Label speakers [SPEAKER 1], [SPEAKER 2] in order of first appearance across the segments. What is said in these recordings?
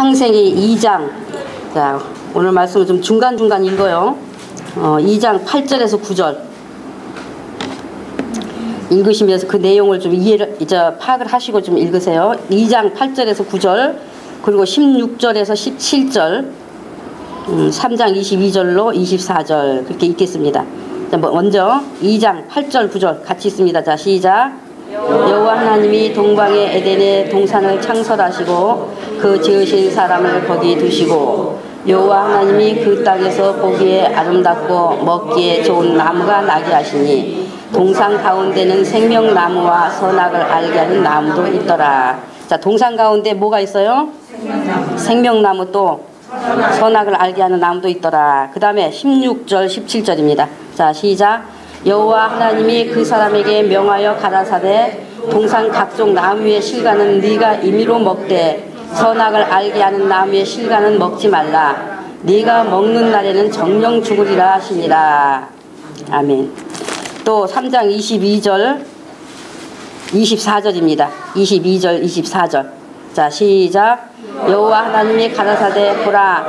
[SPEAKER 1] 창세기 2장. 자, 오늘 말씀은 좀 중간중간 읽어요. 2장 8절에서 9절. 읽으시면서 그 내용을 좀 파악을 하시고 좀 읽으세요. 2장 8절에서 9절, 그리고 16절에서 17절, 3장 22절로 24절, 그렇게 읽겠습니다. 자, 먼저 2장 8절 9절 같이 읽습니다. 자, 시작. 여호와 하나님이 동방의 에덴에 동산을 창설하시고 그 지으신 사람을 거기 두시고, 여호와 하나님이 그 땅에서 보기에 아름답고 먹기에 좋은 나무가 나게 하시니 동산 가운데는 생명나무와 선악을 알게 하는 나무도 있더라. 자, 동산 가운데 뭐가 있어요? 생명나무, 또 선악을 알게 하는 나무도 있더라. 그 다음에 16절 17절입니다. 자, 시작. 여호와 하나님이 그 사람에게 명하여 가라사대 동산 각종 나무의 실과는 네가 임의로 먹되 선악을 알게 하는 나무의 실과는 먹지 말라. 네가 먹는 날에는 정령 죽으리라 하시니라. 아멘. 또 3장 22절 24절입니다. 22절 24절. 자, 시작. 여호와 하나님이 가라사대 보라,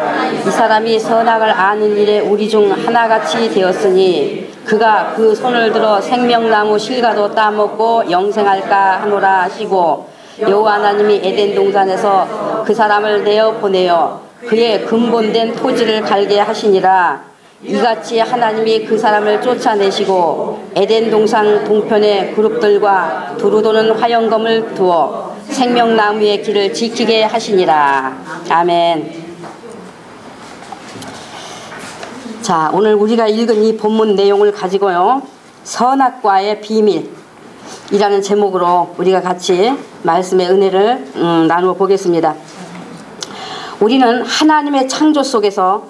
[SPEAKER 1] 이 사람이 선악을 아는 일에 우리 중 하나같이 되었으니 그가 그 손을 들어 생명나무 실과도 따먹고 영생할까 하노라 하시고, 여호와 하나님이 에덴 동산에서 그 사람을 내어 보내어 그의 근본된 토지를 갈게 하시니라. 이같이 하나님이 그 사람을 쫓아내시고 에덴 동산 동편에 그룹들과 두루 도는 화영검을 두어 생명나무의 길을 지키게 하시니라. 아멘. 자, 오늘 우리가 읽은 이 본문 내용을 가지고요, 선악과의 비밀이라는 제목으로 우리가 같이 말씀의 은혜를 나누어 보겠습니다. 우리는 하나님의 창조 속에서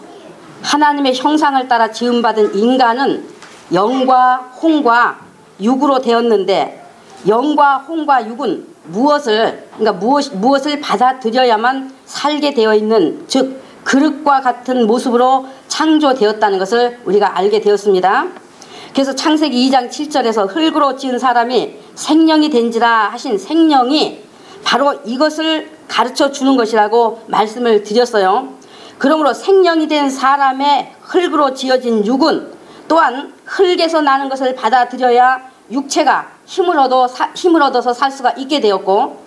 [SPEAKER 1] 하나님의 형상을 따라 지음받은 인간은 영과 혼과 육으로 되었는데, 영과 혼과 육은 무엇을 받아들여야만 살게 되어 있는, 즉 그릇과 같은 모습으로 창조되었다는 것을 우리가 알게 되었습니다. 그래서 창세기 2장 7절에서 흙으로 지은 사람이 생령이 된지라 하신 생령이 바로 이것을 가르쳐 주는 것이라고 말씀을 드렸어요. 그러므로 생령이 된 사람의 흙으로 지어진 육은 또한 흙에서 나는 것을 받아들여야 육체가 힘을 얻어서 살 수가 있게 되었고,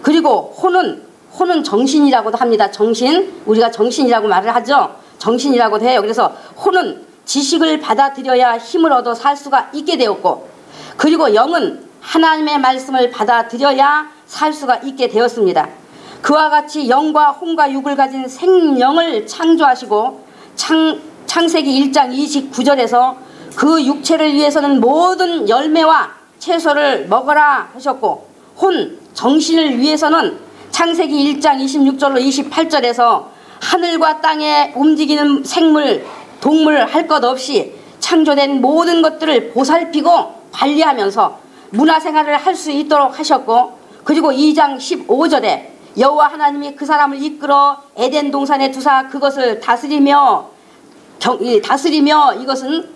[SPEAKER 1] 그리고 혼은 정신이라고도 합니다. 정신, 우리가 정신이라고 말을 하죠. 정신이라고도 해요. 그래서 혼은 지식을 받아들여야 힘을 얻어 살 수가 있게 되었고, 그리고 영은 하나님의 말씀을 받아들여야 살 수가 있게 되었습니다. 그와 같이 영과 혼과 육을 가진 생령을 창조하시고, 창세기 1장 29절에서 그 육체를 위해서는 모든 열매와 채소를 먹어라 하셨고, 정신을 위해서는 창세기 1장 26절로 28절에서 하늘과 땅에 움직이는 생물, 동물 할 것 없이 창조된 모든 것들을 보살피고 관리하면서 문화생활을 할 수 있도록 하셨고, 그리고 2장 15절에 여호와 하나님이 그 사람을 이끌어 에덴 동산에 두사 그것을 다스리며 이것은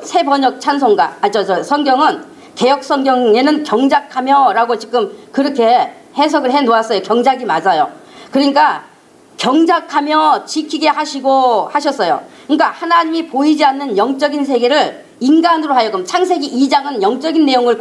[SPEAKER 1] 새 번역 찬송가, 성경은 개역 성경에는 경작하며라고 지금 그렇게 해석을 해 놓았어요. 경작이 맞아요. 그러니까 경작하며 지키게 하시고 하셨어요. 그러니까 하나님이 보이지 않는 영적인 세계를 인간으로 하여금, 창세기 2장은 영적인 내용을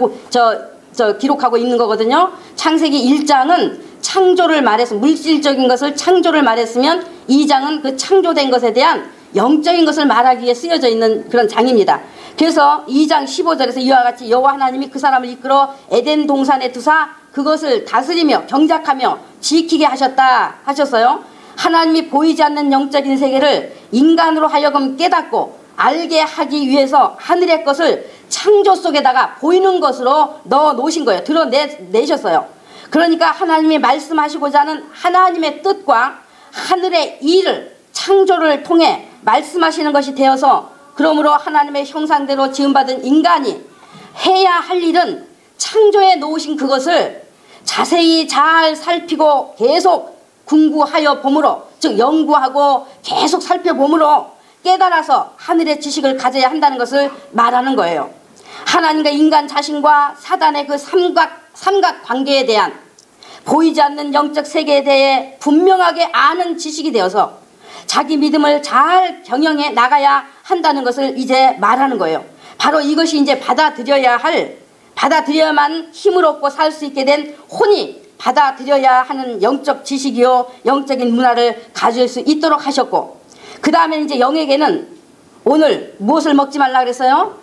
[SPEAKER 1] 기록하고 있는 거거든요. 창세기 1장은 창조를 말해서 물질적인 것을 창조를 말했으면 2장은 그 창조된 것에 대한 영적인 것을 말하기 위해 쓰여져 있는 그런 장입니다. 그래서 2장 15절에서 이와 같이 여호와 하나님이 그 사람을 이끌어 에덴 동산에 두사 그것을 다스리며 경작하며 지키게 하셨어요. 하나님이 보이지 않는 영적인 세계를 인간으로 하여금 깨닫고 알게 하기 위해서 하늘의 것을 창조 속에다가 보이는 것으로 넣어 놓으신 거예요. 드러내셨어요. 그러니까 하나님이 말씀하시고자 하는 하나님의 뜻과 하늘의 일을 창조를 통해 말씀하시는 것이 되어서, 그러므로 하나님의 형상대로 지음받은 인간이 해야 할 일은 창조해 놓으신 그것을 자세히 잘 살피고 계속 궁구하여 봄으로, 즉 연구하고 계속 살펴봄으로 깨달아서 하늘의 지식을 가져야 한다는 것을 말하는 거예요. 하나님과 인간 자신과 사단의 그 삼각 관계에 대한 보이지 않는 영적 세계에 대해 분명하게 아는 지식이 되어서 자기 믿음을 잘 경영해 나가야 한다는 것을 이제 말하는 거예요. 바로 이것이 이제 받아들여야만 힘을 얻고 살 수 있게 된 혼이 받아들여야 하는 영적 지식이요 영적인 문화를 가질 수 있도록 하셨고, 그 다음에 이제 영에게는 오늘 무엇을 먹지 말라 그랬어요?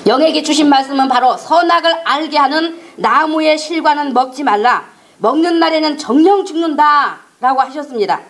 [SPEAKER 1] 영에게 주신 말씀은 바로 선악을 알게 하는 나무의 실과는 먹지 말라. 먹는 날에는 정령 죽는다 라고 하셨습니다.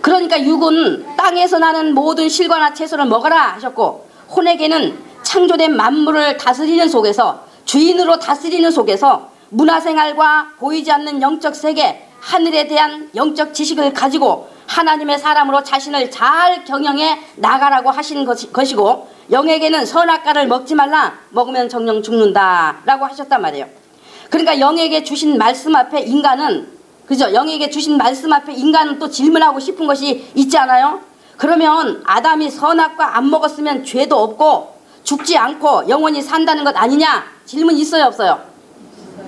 [SPEAKER 1] 그러니까 육은 땅에서 나는 모든 실과나 채소를 먹어라 하셨고, 혼에게는 창조된 만물을 다스리는 속에서, 주인으로 다스리는 속에서 문화생활과 보이지 않는 영적 세계, 하늘에 대한 영적 지식을 가지고 하나님의 사람으로 자신을 잘 경영해 나가라고 하신 것이고, 영에게는 선악과를 먹지 말라. 먹으면 정령 죽는다 라고 하셨단 말이에요. 그러니까 영에게 주신 말씀 앞에 인간은, 그죠? 영에게 주신 말씀 앞에 인간은 또 질문하고 싶은 것이 있지 않아요? 그러면 아담이 선악과 안 먹었으면 죄도 없고 죽지 않고 영원히 산다는 것 아니냐? 질문 있어요, 없어요?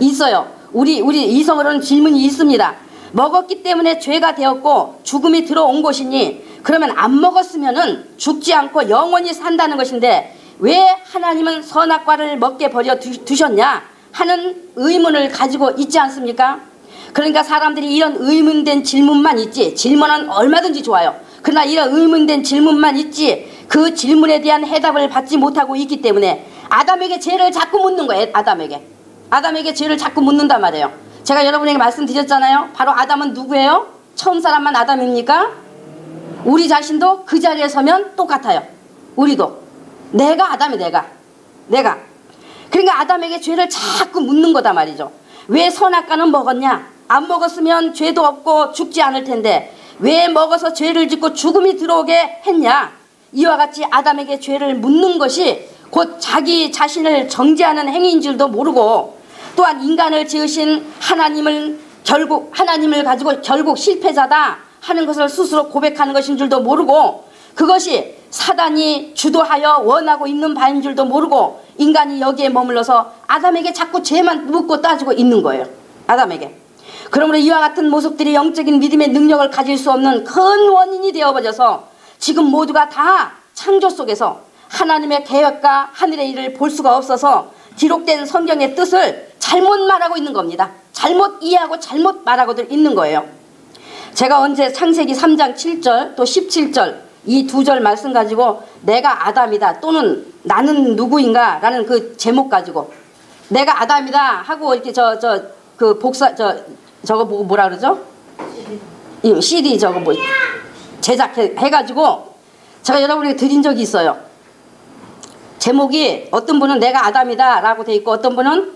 [SPEAKER 1] 있어요. 우리 이성으로는 질문이 있습니다. 먹었기 때문에 죄가 되었고 죽음이 들어온 것이니, 그러면 안 먹었으면은 죽지 않고 영원히 산다는 것인데 왜 하나님은 선악과를 먹게 버려 두셨냐 하는 의문을 가지고 있지 않습니까? 그러니까 사람들이 이런 의문된 질문만 있지, 질문은 얼마든지 좋아요. 그러나 이런 의문된 질문만 있지 그 질문에 대한 해답을 받지 못하고 있기 때문에 아담에게 죄를 자꾸 묻는 거예요. 아담에게 죄를 자꾸 묻는단 말이에요. 제가 여러분에게 말씀드렸잖아요. 바로 아담은 누구예요? 처음 사람만 아담입니까? 우리 자신도 그 자리에 서면 똑같아요. 우리도. 내가 아담이 내가. 그러니까 아담에게 죄를 자꾸 묻는 거다 말이죠. 왜 선악과는 먹었냐? 안 먹었으면 죄도 없고 죽지 않을 텐데 왜 먹어서 죄를 짓고 죽음이 들어오게 했냐? 이와 같이 아담에게 죄를 묻는 것이 곧 자기 자신을 정죄하는 행위인 줄도 모르고, 또한 인간을 지으신 하나님을 가지고 결국 실패자다 하는 것을 스스로 고백하는 것인 줄도 모르고, 그것이 사단이 주도하여 원하고 있는 바인 줄도 모르고 인간이 여기에 머물러서 아담에게 자꾸 죄만 묻고 따지고 있는 거예요. 아담에게. 그러므로 이와 같은 모습들이 영적인 믿음의 능력을 가질 수 없는 큰 원인이 되어버려서 지금 모두가 다 창조 속에서 하나님의 계획과 하늘의 일을 볼 수가 없어서 기록된 성경의 뜻을 잘못 말하고 있는 겁니다. 잘못 이해하고 잘못 말하고들 있는 거예요. 제가 언제 창세기 3장 7절 또 17절 이 두 절 말씀 가지고 내가 아담이다 또는 나는 누구인가 라는 그 제목 가지고 내가 아담이다 하고 이렇게 저거 보고 뭐라 그러죠? CD 저거 뭐 제작해가지고 제가 여러분에게 드린 적이 있어요. 제목이 어떤 분은 내가 아담이다 라고 되어 있고 어떤 분은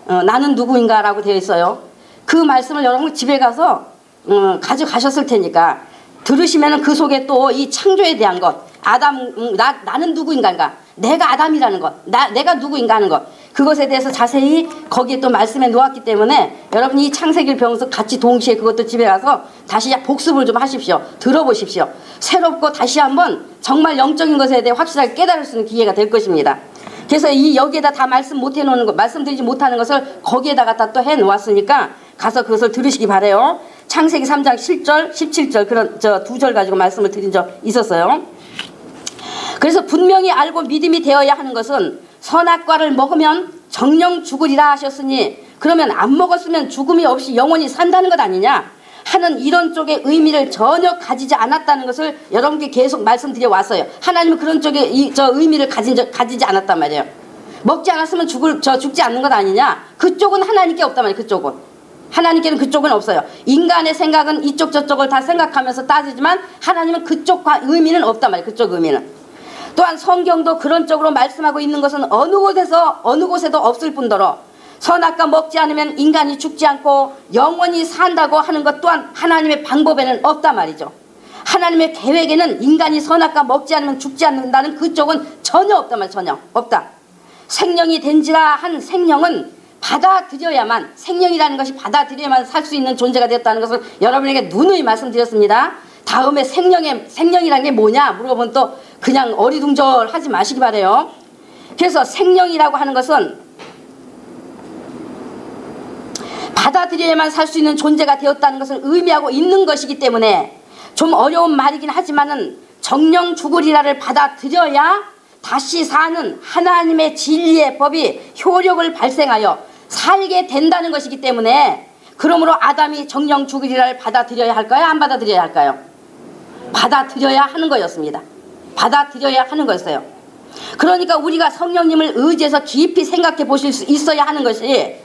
[SPEAKER 1] 나는 누구인가 라고 되어 있어요. 그 말씀을 여러분 집에 가서 가져가셨을 테니까 들으시면 그 속에 또 이 창조에 대한 것, 나는 누구인가, 내가 아담이라는 것, 내가 누구인가 하는 것, 그것에 대해서 자세히 거기에 또 말씀해 놓았기 때문에 여러분이 이 창세기를 배우면서 같이 동시에 그것도 집에 가서 다시 복습을 좀 하십시오. 들어보십시오. 새롭고 다시 한번 정말 영적인 것에 대해 확실하게 깨달을 수 있는 기회가 될 것입니다. 그래서 여기에다 다 말씀드리지 못하는 것을 거기에다가 또 해 놓았으니까 가서 그것을 들으시기 바래요. 창세기 3장 7절, 17절 그런 두 절 가지고 말씀을 드린 적 있었어요. 그래서 분명히 알고 믿음이 되어야 하는 것은 선악과를 먹으면 정령 죽으리라 하셨으니 그러면 안 먹었으면 죽음이 없이 영원히 산다는 것 아니냐 하는 이런 쪽의 의미를 전혀 가지지 않았다는 것을 여러분께 계속 말씀드려 왔어요. 하나님은 그런 쪽의 의미를 가지지 않았단 말이에요. 먹지 않았으면 죽지 않는 것 아니냐. 그쪽은 하나님께 없단 말이에요. 그쪽은 하나님께는 그쪽은 없어요. 인간의 생각은 이쪽 저쪽을 다 생각하면서 따지지만 하나님은 그쪽과 의미는 없단 말이에요. 그쪽 의미는. 또한 성경도 그런 쪽으로 말씀하고 있는 것은 어느 곳에도 없을 뿐더러 선악과 먹지 않으면 인간이 죽지 않고 영원히 산다고 하는 것 또한 하나님의 방법에는 없단 말이죠. 하나님의 계획에는 인간이 선악과 먹지 않으면 죽지 않는다는 그쪽은 전혀 없단 말이에요. 전혀 없다. 생명이 된지라 한 생명은 받아들여야만, 생명이라는 것이 받아들여야만 살 수 있는 존재가 되었다는 것을 여러분에게 누누이 말씀드렸습니다. 다음에 생명이라는 게 뭐냐 물어보면 또 그냥 어리둥절하지 마시기 바래요. 그래서 생명이라고 하는 것은 받아들여야만 살 수 있는 존재가 되었다는 것을 의미하고 있는 것이기 때문에 좀 어려운 말이긴 하지만은 정령 죽으리라를 받아들여야 다시 사는 하나님의 진리의 법이 효력을 발생하여 살게 된다는 것이기 때문에, 그러므로 아담이 정령 죽으리라를 받아들여야 할까요? 안 받아들여야 할까요? 받아들여야 하는 거였습니다. 받아들여야 하는 거였어요. 그러니까 우리가 성령님을 의지해서 깊이 생각해 보실 수 있어야 하는 것이,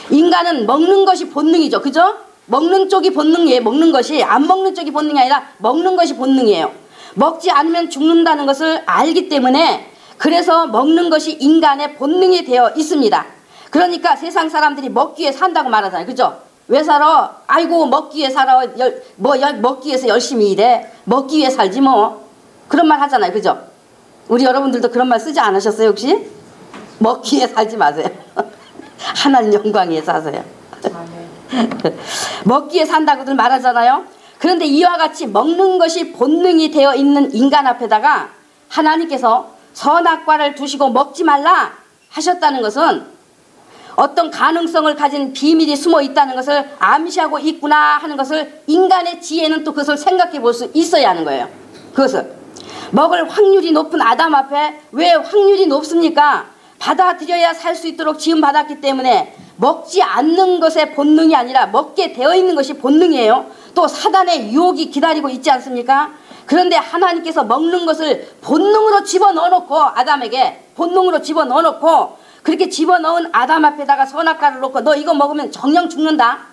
[SPEAKER 1] 인간은 먹는 것이 본능이죠. 그죠? 먹는 쪽이 본능이에요. 먹는 것이. 안 먹는 쪽이 본능이 아니라 먹는 것이 본능이에요. 먹지 않으면 죽는다는 것을 알기 때문에, 그래서 먹는 것이 인간의 본능이 되어 있습니다. 그러니까 세상 사람들이 먹기 위해 산다고 말하잖아요. 그죠? 왜 살아? 아이고 먹기 위해 살아. 먹기 위해서 열심히 일해. 먹기 위해 살지 뭐. 그런 말 하잖아요. 그죠? 우리 여러분들도 그런 말 쓰지 않으셨어요 혹시? 먹기 위해 살지 마세요. 하나님 영광 위해서 하세요. 먹기 위해 산다고들 말하잖아요. 그런데 이와 같이 먹는 것이 본능이 되어 있는 인간 앞에다가 하나님께서 선악과를 두시고 먹지 말라 하셨다는 것은 어떤 가능성을 가진 비밀이 숨어 있다는 것을 암시하고 있구나 하는 것을, 인간의 지혜는 또 그것을 생각해 볼 수 있어야 하는 거예요. 그것을 먹을 확률이 높은 아담 앞에 왜 확률이 높습니까? 받아들여야 살 수 있도록 지음받았기 때문에 먹지 않는 것의 본능이 아니라 먹게 되어 있는 것이 본능이에요. 또 사단의 유혹이 기다리고 있지 않습니까? 그런데 하나님께서 먹는 것을 본능으로 집어넣어놓고, 아담에게 본능으로 집어넣어놓고, 그렇게 집어넣은 아담 앞에다가 선악과를 놓고 너 이거 먹으면 정령 죽는다,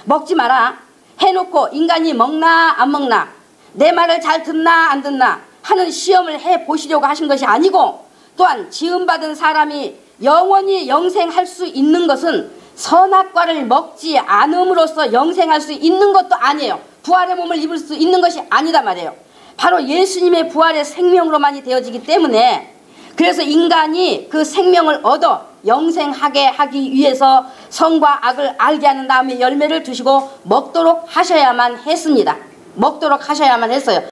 [SPEAKER 1] 먹지 마라 해놓고 인간이 먹나 안 먹나, 내 말을 잘 듣나 안 듣나 하는 시험을 해보시려고 하신 것이 아니고, 또한 지음받은 사람이 영원히 영생할 수 있는 것은 선악과를 먹지 않음으로써 영생할 수 있는 것도 아니에요. 부활의 몸을 입을 수 있는 것이 아니다 말이에요. 바로 예수님의 부활의 생명으로만이 되어지기 때문에, 그래서 인간이 그 생명을 얻어 영생하게 하기 위해서 선과 악을 알게 하는 다음에 열매를 두시고 먹도록 하셔야만 했습니다. 먹도록 하셔야만 했어요.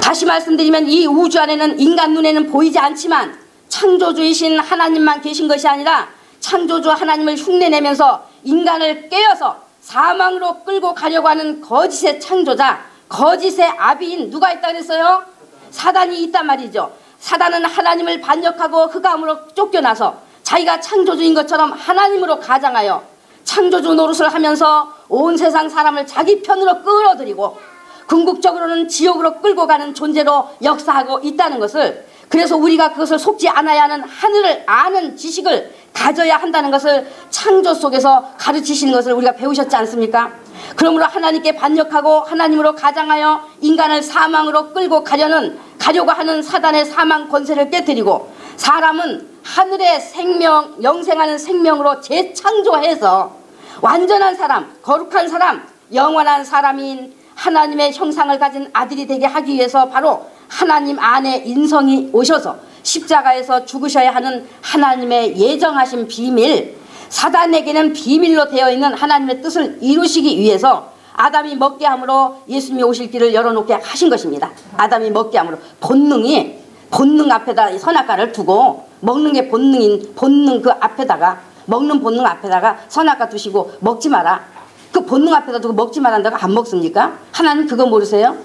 [SPEAKER 1] 다시 말씀드리면 이 우주 안에는 인간 눈에는 보이지 않지만 창조주이신 하나님만 계신 것이 아니라, 창조주 하나님을 흉내내면서 인간을 깨어서 사망으로 끌고 가려고 하는 거짓의 창조자, 거짓의 아비인 누가 있다 그랬어요? 사단이 있단 말이죠. 사단은 하나님을 반역하고 흑암으로 쫓겨나서 자기가 창조주인 것처럼 하나님으로 가장하여 창조주 노릇을 하면서 온 세상 사람을 자기 편으로 끌어들이고 궁극적으로는 지옥으로 끌고 가는 존재로 역사하고 있다는 것을, 그래서 우리가 그것을 속지 않아야 하는 하늘을 아는 지식을 가져야 한다는 것을 창조 속에서 가르치시는 것을 우리가 배우셨지 않습니까? 그러므로 하나님께 반역하고 하나님으로 가장하여 인간을 사망으로 끌고 가려고 하는 사단의 사망 권세를 깨뜨리고, 사람은 하늘의 생명, 영생하는 생명으로 재창조해서 완전한 사람, 거룩한 사람, 영원한 사람인 하나님의 형상을 가진 아들이 되게 하기 위해서 바로 하나님 안에 인성이 오셔서 십자가에서 죽으셔야 하는 하나님의 예정하신 비밀, 사단에게는 비밀로 되어 있는 하나님의 뜻을 이루시기 위해서 아담이 먹게 함으로 예수님이 오실 길을 열어놓게 하신 것입니다. 아담이 먹게 함으로 본능 앞에다 선악과를 두고, 먹는 게 본능인 본능 그 앞에다가, 먹는 본능 앞에다가 선악과 두시고 먹지 마라, 그 본능 앞에다 두고 먹지 말한다고 안 먹습니까? 하나님 그거 모르세요?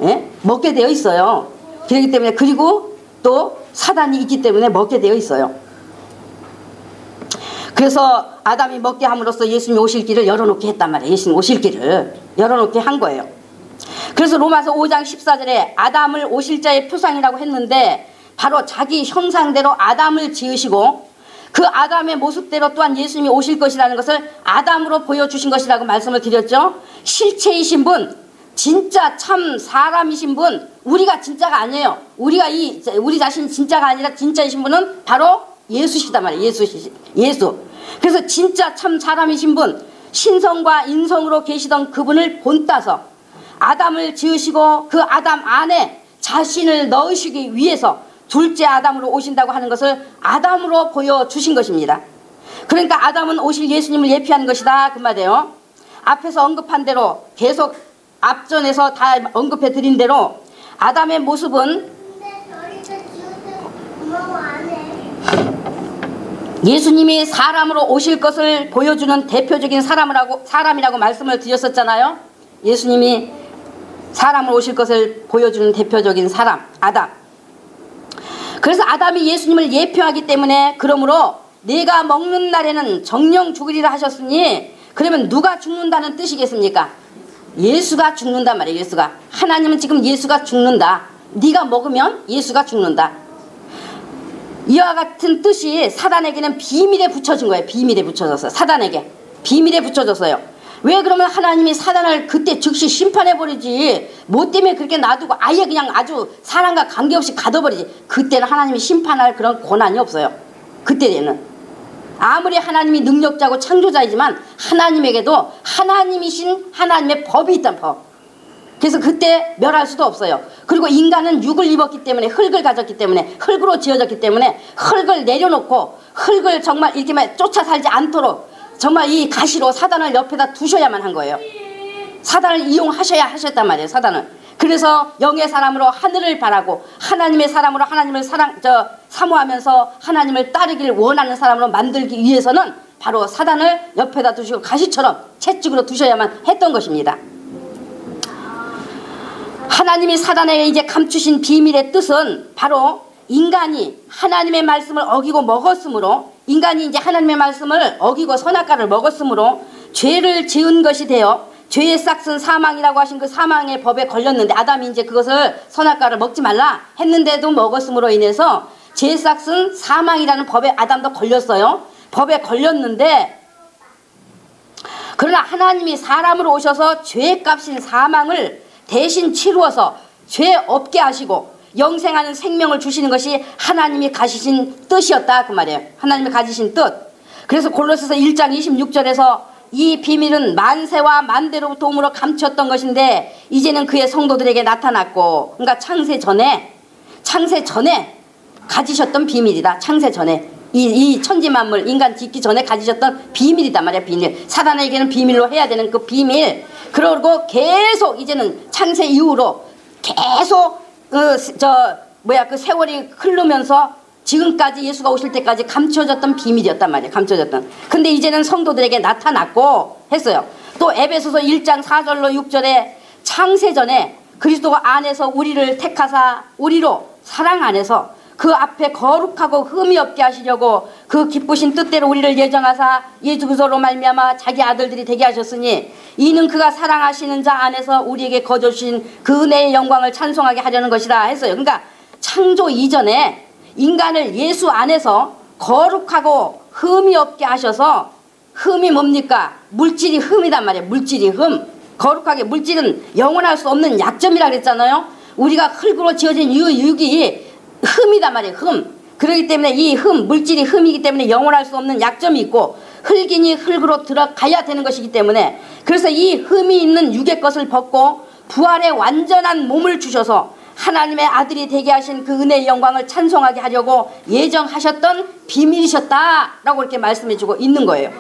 [SPEAKER 1] 예? 먹게 되어 있어요. 그렇기 때문에, 그리고 또 사단이 있기 때문에 먹게 되어 있어요. 그래서 아담이 먹게 함으로써 예수님이 오실 길을 열어놓게 했단 말이에요. 예수님 오실 길을 열어놓게 한 거예요. 그래서 로마서 5장 14절에 아담을 오실 자의 표상이라고 했는데, 바로 자기 형상대로 아담을 지으시고 그 아담의 모습대로 또한 예수님이 오실 것이라는 것을 아담으로 보여주신 것이라고 말씀을 드렸죠. 실체이신 분, 진짜 참 사람이신 분, 우리가 진짜가 아니에요. 우리 자신이 진짜가 아니라 진짜이신 분은 바로 예수시단 말이에요. 예수. 그래서 진짜 참 사람이신 분, 신성과 인성으로 계시던 그분을 본따서 아담을 지으시고 그 아담 안에 자신을 넣으시기 위해서 둘째 아담으로 오신다고 하는 것을 아담으로 보여주신 것입니다. 그러니까 아담은 오실 예수님을 예피하는 것이다 그 말이에요. 앞에서 언급한 대로, 계속 앞전에서 다 언급해 드린 대로 아담의 모습은 예수님이 사람으로 오실 것을 보여주는 대표적인 사람이라고 말씀을 드렸었잖아요. 예수님이 사람으로 오실 것을 보여주는 대표적인 사람, 아담. 그래서 아담이 예수님을 예표하기 때문에, 그러므로 내가 먹는 날에는 정령 죽으리라 하셨으니, 그러면 누가 죽는다는 뜻이겠습니까? 예수가 죽는단 말이에요. 예수가. 하나님은 지금 예수가 죽는다. 네가 먹으면 예수가 죽는다. 이와 같은 뜻이 사단에게는 비밀에 붙여진 거예요. 비밀에 붙여졌어요. 사단에게 비밀에 붙여졌어요. 왜 그러면 하나님이 사단을 그때 즉시 심판해버리지, 뭐 때문에 그렇게 놔두고 아예 그냥 아주 사람과 관계없이 가둬버리지. 그때는 하나님이 심판할 그런 권한이 없어요. 그때는 아무리 하나님이 능력자고 창조자이지만 하나님에게도 하나님이신 하나님의 법이 있단 법. 그래서 그때 멸할 수도 없어요. 그리고 인간은 육을 입었기 때문에, 흙을 가졌기 때문에, 흙으로 지어졌기 때문에 흙을 내려놓고 흙을 정말 이렇게 쫓아 살지 않도록 정말 이 가시로 사단을 옆에다 두셔야만 한 거예요. 사단을 이용하셔야 하셨단 말이에요. 사단을. 그래서 영의 사람으로 하늘을 바라고 하나님의 사람으로 하나님을 사모하면서 하나님을 따르기를 원하는 사람으로 만들기 위해서는 바로 사단을 옆에다 두시고 가시처럼 채찍으로 두셔야만 했던 것입니다. 하나님이 사단에게 이제 감추신 비밀의 뜻은 바로 인간이 하나님의 말씀을 어기고 먹었으므로, 인간이 이제 하나님의 말씀을 어기고 선악과를 먹었으므로 죄를 지은 것이 되어 죄의 싹은 사망이라고 하신 그 사망의 법에 걸렸는데, 아담이 이제 그것을 선악과를 먹지 말라 했는데도 먹었으므로 인해서 죄의 싹은 사망이라는 법에 아담도 걸렸어요. 법에 걸렸는데, 그러나 하나님이 사람으로 오셔서 죄의 값인 사망을 대신 치루어서 죄 없게 하시고 영생하는 생명을 주시는 것이 하나님이 가지신 뜻이었다 그 말이에요. 하나님이 가지신 뜻. 그래서 골로새서 1장 26절에서 이 비밀은 만세와 만대로부터 오므로 감췄던 것인데 이제는 그의 성도들에게 나타났고, 그러니까 창세 전에 가지셨던 비밀이다. 창세 전에 이 천지 만물 인간 짓기 전에 가지셨던 비밀이단 말이야. 비밀. 사단에게는 비밀로 해야 되는 그 비밀. 그러고 계속 이제는 창세 이후로 계속 그 세월이 흐르면서 지금까지 예수가 오실 때까지 감춰졌던 비밀이었단 말이에요. 감춰졌던. 근데 이제는 성도들에게 나타났고 했어요. 또 에베소서 1장 4절로 6절에 창세 전에 그리스도 안에서 우리를 택하사 우리로 사랑 안에서 그 앞에 거룩하고 흠이 없게 하시려고 그 기쁘신 뜻대로 우리를 예정하사 예수 그리스도로 말미암아 자기 아들들이 되게 하셨으니 이는 그가 사랑하시는 자 안에서 우리에게 거저 주신 그 은혜의 영광을 찬송하게 하려는 것이라 했어요. 그러니까 창조 이전에 인간을 예수 안에서 거룩하고 흠이 없게 하셔서, 흠이 뭡니까? 물질이 흠이단 말이에요. 물질이 흠. 거룩하게, 물질은 영원할 수 없는 약점이라 그랬잖아요. 우리가 흙으로 지어진 육이 흠이단 말이에요. 흠. 그렇기 때문에 이 흠, 물질이 흠이기 때문에 영원할 수 없는 약점이 있고, 흙이니 흙으로 들어가야 되는 것이기 때문에, 그래서 이 흠이 있는 육의 것을 벗고 부활의 완전한 몸을 주셔서 하나님의 아들이 되게 하신 그 은혜의 영광을 찬송하게 하려고 예정하셨던 비밀이셨다라고 이렇게 말씀해주고 있는 거예요.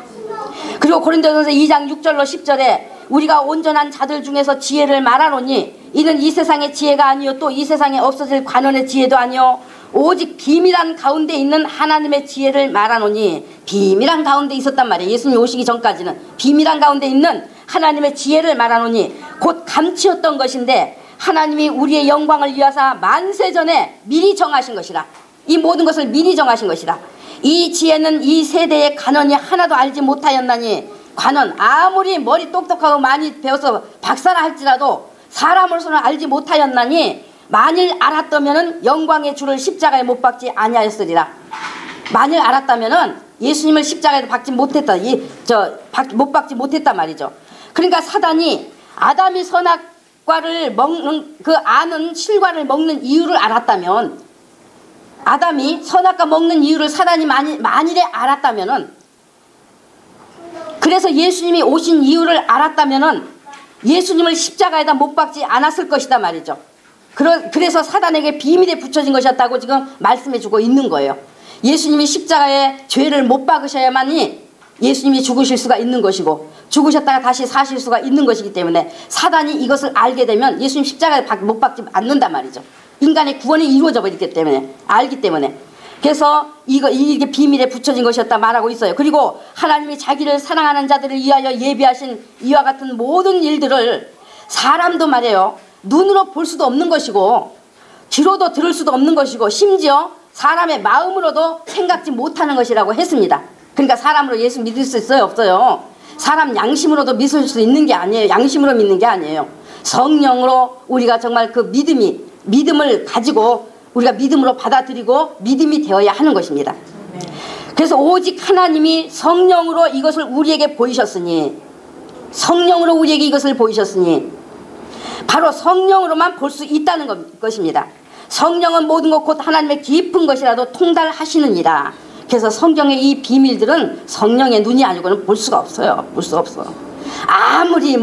[SPEAKER 1] 그리고 고린도전서 2장 6절로 10절에 우리가 온전한 자들 중에서 지혜를 말하노니 이는 이 세상의 지혜가 아니요 또 이 세상에 없어질 관원의 지혜도 아니요 오직 비밀한 가운데 있는 하나님의 지혜를 말하노니, 비밀한 가운데 있었단 말이에요. 예수님 오시기 전까지는 비밀한 가운데 있는 하나님의 지혜를 말하노니 곧 감추었던 것인데 하나님이 우리의 영광을 위하사 만세 전에 미리 정하신 것이라. 이 모든 것을 미리 정하신 것이라. 이 지혜는 이 세대의 관원이 하나도 알지 못하였나니, 관원 아무리 머리 똑똑하고 많이 배워서 박사라 할지라도 사람으로서는 알지 못하였나니 만일 알았다면은 영광의 주를 십자가에 못 박지 아니하였으리라. 만일 알았다면은 예수님을 십자가에 박지 못했다. 못 박지 못했단 말이죠. 그러니까 사단이 아담이 선악과를 먹는 그 아는 실과를 먹는 이유를 알았다면, 아담이 선악과 먹는 이유를 사단이 만일에 알았다면은, 그래서 예수님이 오신 이유를 알았다면은 예수님을 십자가에다 못 박지 않았을 것이다 말이죠. 그래서 사단에게 비밀에 붙여진 것이었다고 지금 말씀해주고 있는 거예요. 예수님이 십자가에 죄를 못 박으셔야만이 예수님이 죽으실 수가 있는 것이고, 죽으셨다가 다시 사실 수가 있는 것이기 때문에 사단이 이것을 알게 되면 예수님 십자가에 못 박지 않는단 말이죠. 인간의 구원이 이루어져 버리기 때문에, 알기 때문에. 그래서 이게 비밀에 붙여진 것이었다 말하고 있어요. 그리고 하나님이 자기를 사랑하는 자들을 위하여 예비하신 이와 같은 모든 일들을 사람도 말이에요. 눈으로 볼 수도 없는 것이고 귀로도 들을 수도 없는 것이고 심지어 사람의 마음으로도 생각지 못하는 것이라고 했습니다. 그러니까 사람으로 예수 믿을 수 있어요? 없어요? 사람 양심으로도 믿을 수 있는 게 아니에요. 양심으로 믿는 게 아니에요. 성령으로 우리가 정말 그 믿음을 가지고 우리가 믿음으로 받아들이고 믿음이 되어야 하는 것입니다. 그래서 오직 하나님이 성령으로 이것을 우리에게 보이셨으니 성령으로 우리에게 이것을 보이셨으니 바로 성령으로만 볼 수 있다는 것입니다. 성령은 모든 것 곧 하나님의 깊은 것이라도 통달하시느니라. 그래서 성경의 이 비밀들은 성령의 눈이 아니고는 볼 수가 없어요. 볼 수 없어. 아무리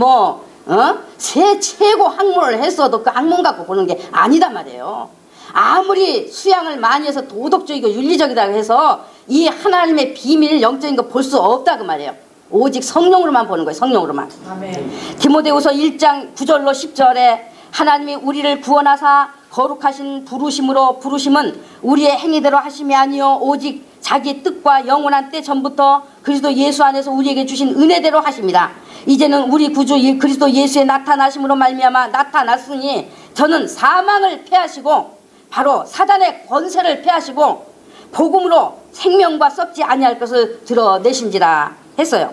[SPEAKER 1] 최고 학문을 했어도 그 학문 갖고 보는 게 아니다 말이에요. 아무리 수양을 많이 해서 도덕적이고 윤리적이다 해서 이 하나님의 비밀 영적인 거 볼 수 없다 그 말이에요. 오직 성령으로만 보는 거예요. 성령으로만. 아멘. 디모데후서 1장 9절로 10절에 하나님이 우리를 구원하사 거룩하신 부르심은 우리의 행위대로 하심이 아니요 오직 자기 뜻과 영원한 때 전부터 그리스도 예수 안에서 우리에게 주신 은혜대로 하십니다. 이제는 우리 구주 그리스도 예수의 나타나심으로 말미암아 나타났으니 저는 사망을 패하시고 바로 사단의 권세를 패하시고 복음으로 생명과 썩지 아니할 것을 드러내신지라 했어요.